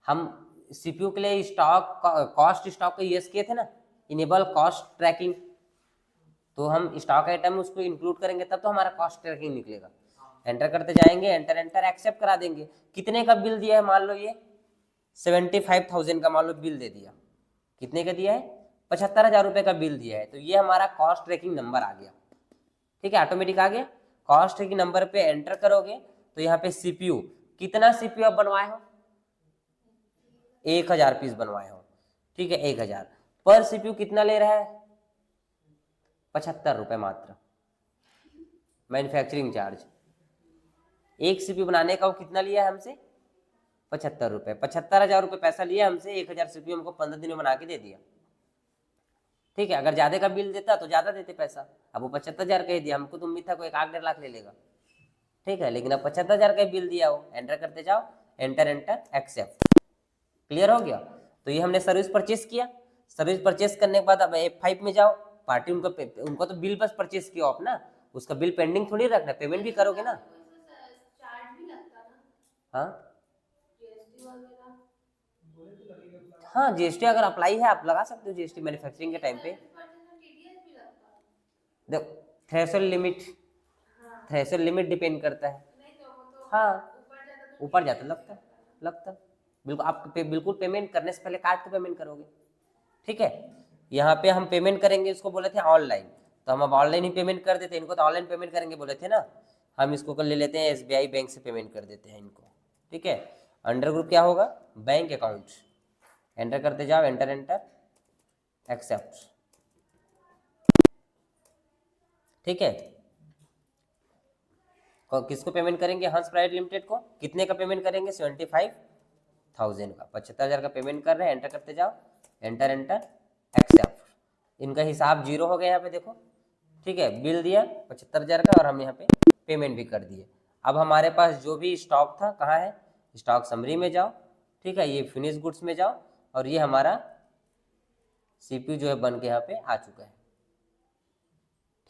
हम सीपीयू के लिए स्टॉक कॉस्ट स्टॉक का यस किए थे ना, इनेबल कॉस्ट ट्रैकिंग, तो हम स्टॉक आइटम में उसको इंक्लूड करेंगे तब तो हमारा कॉस्ट ट्रैकिंग निकलेगा। एंटर करते जाएंगे, एंटर एंटर एक्सेप्ट करा देंगे। कितने का बिल दिया है, मान लो ये 75,000 का मान लो बिल दे दिया, कितने का दिया है, 75,000 रुपये का बिल दिया है, तो ये हमारा कॉस्ट ट्रैकिंग नंबर आ गया, ठीक है, ऑटोमेटिक आ गया। कॉस्ट ट्रैकिंग नंबर पे एंटर करोगे तो यहाँ पे सीपीयू, कितना सीपीयू आप बनवाए हो, 1,000 पीस बनवाए हो, ठीक है, 1,000 पर सीपीयू कितना ले रहा है, 75 रुपये मात्र मैन्युफैक्चरिंग चार्ज, एक सीपीयू बनाने का वो कितना लिया है हमसे, 75 रुपये, 75,000 रुपये पैसा लिया हमसे, 1,000 सीपीयू हमको 15 दिन में बना के दे दिया, ठीक है। अगर ज्यादा का बिल देता तो ज्यादा देते पैसा, अब वो 75,000 कह दिया, हमको तो उम्मीद था कोई 1-1.5 लाख ले लेगा, ठीक है, लेकिन अब 75,000 का बिल दिया हो, एंटर करते जाओ, एंटर एंटर एक्सेप्ट, क्लियर हो गया। तो ये हमने सर्विस परचेस किया, सर्विस परचेस करने के बाद अब F5 में जाओ, पार्टी उनको तो बिल बस परचेस किया आप ना, उसका बिल पेंडिंग थोड़ी रखना, पेमेंट भी करोगे ना, चार्ज भी लगता ना, हाँ जीएसटी वगैरह, हाँ, जीएसटी अगर अप्लाई है आप लगा सकते हो जीएसटी मैन्युफैक्चरिंग के टाइम पे, टीडीएस भी लगता है, देखो थ्रेशोल्ड लिमिट डिपेंड करता है, नहीं तो वो तो हाँ ऊपर जाता तो ऊपर जाता लगता बिल्कुल, आप बिल्कुल पेमेंट करने से पहले कार्ड का पेमेंट करोगे, ठीक है। यहाँ पे हम पेमेंट करेंगे, इसको बोले थे ऑनलाइन, तो हम अब ऑनलाइन ही पेमेंट कर देते हैं, इनको तो ऑनलाइन पेमेंट करेंगे बोले थे ना, हम इसको कर ले लेते हैं एसबीआई बैंक से पेमेंट कर देते हैं इनको, ठीक है। अंडर ग्रुप क्या होगा, बैंक अकाउंट, एंटर करते जाओ, एंटर एंटर एक्सेप्ट, ठीक है। किसको पेमेंट करेंगे? हंस प्राइवेट लिमिटेड को। कितने का पेमेंट करेंगे? 75,000 का। 75,000 का पेमेंट कर रहे हैं, एंटर करते जाओ, एंटर एंटर एक्सेप्ट। इनका हिसाब जीरो हो गया यहाँ पे देखो, ठीक है। बिल दिया 75,000 का और हम यहाँ पे पेमेंट भी कर दिए। अब हमारे पास जो भी स्टॉक था कहाँ है? स्टॉक समरी में जाओ, ठीक है, ये फिनिश गुड्स में जाओ और ये हमारा सीपीयू जो है बन के यहाँ पे आ चुका है,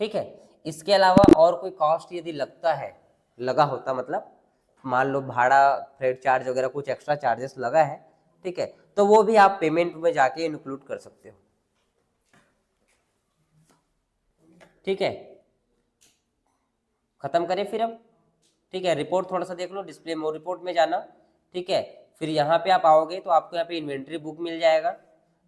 ठीक है। इसके अलावा और कोई कॉस्ट यदि लगता है, लगा होता मतलब मान लो भाड़ा, फ्रेट चार्ज वगैरह कुछ एक्स्ट्रा चार्जेस लगा है, ठीक है, तो वो भी आप पेमेंट में जाके इंक्लूड कर सकते हो, ठीक है। खत्म करें फिर अब, ठीक है। रिपोर्ट थोड़ा सा देख लो, डिस्प्ले मोर रिपोर्ट में जाना, ठीक है। फिर यहाँ पे आप आओगे तो आपको यहाँ पे इन्वेंट्री बुक मिल जाएगा,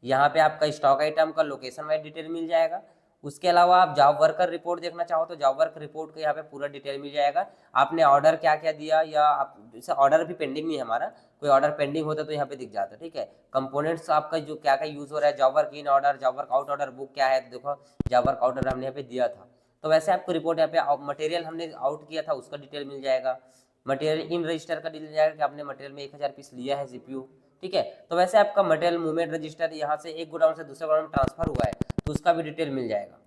यहाँ पे आपका स्टॉक आइटम का लोकेशन वाइज डिटेल मिल जाएगा। उसके अलावा आप जॉब वर्कर रिपोर्ट देखना चाहो तो जॉब वर्क रिपोर्ट का यहाँ पे पूरा डिटेल मिल जाएगा। आपने ऑर्डर क्या क्या दिया, या आप जैसे ऑर्डर भी पेंडिंग नहीं है हमारा, कोई ऑर्डर पेंडिंग होता तो यहाँ पे दिख जाता, ठीक है। कंपोनेंट्स आपका जो क्या क्या यूज हो रहा है, job work in order, job work out order book क्या है, देखो जॉब वर्क आउट ऑर्डर हमने यहाँ पे दिया था, तो वैसे आपको रिपोर्ट यहाँ पे मटेरियल हमने आउट किया था उसका डिटेल मिल जाएगा, मटेरियल इन रजिस्टर का डिटेल जाएगा कि आपने मटेरियल में 1000 पीस लिया है सीपीयू, ठीक है। तो वैसे आपका मटेरियल मूवमेंट रजिस्टर यहाँ से एक गोडाउन से दूसरे गोडाउन में ट्रांसफर हुआ है तो उसका भी डिटेल मिल जाएगा,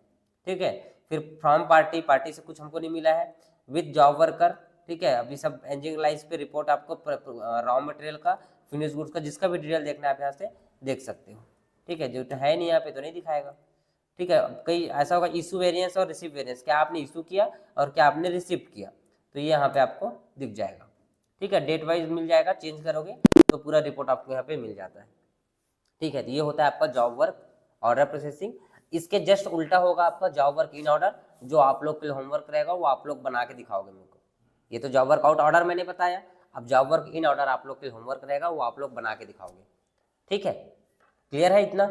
ठीक है। फिर फ्रॉम पार्टी, पार्टी से कुछ हमको नहीं मिला है, विद जॉब वर्कर, ठीक है। अभी सब एंजिंग लाइन्स पे रिपोर्ट आपको रॉ मटेरियल का, फिनिश गुड्स का, जिसका भी डिटेल देखना है आप यहाँ से देख सकते हो, ठीक है। जो है नहीं यहाँ पे तो नहीं दिखाएगा, ठीक है। कई ऐसा होगा इशू वेरिएंस और रिसीव वेरिएंस, क्या आपने इशू किया और क्या आपने रिसीव किया, तो ये यहाँ पे आपको दिख जाएगा, ठीक है। डेट वाइज मिल जाएगा, चेंज करोगे तो पूरा रिपोर्ट आपको यहाँ पे मिल जाता है, ठीक है। तो ये होता है आपका जॉब वर्क ऑर्डर प्रोसेसिंग। इसके जस्ट उल्टा होगा आपका जॉब वर्क इन ऑर्डर, जो आप लोग के लिए होमवर्क रहेगा वो आप लोग बना के दिखाओगे मेरे को। ये तो जॉब वर्क आउट ऑर्डर मैंने बताया, अब जॉब वर्क इन ऑर्डर आप लोग के लिए होमवर्क रहेगा वो आप लोग बना के दिखाओगे, ठीक है। क्लियर है इतना?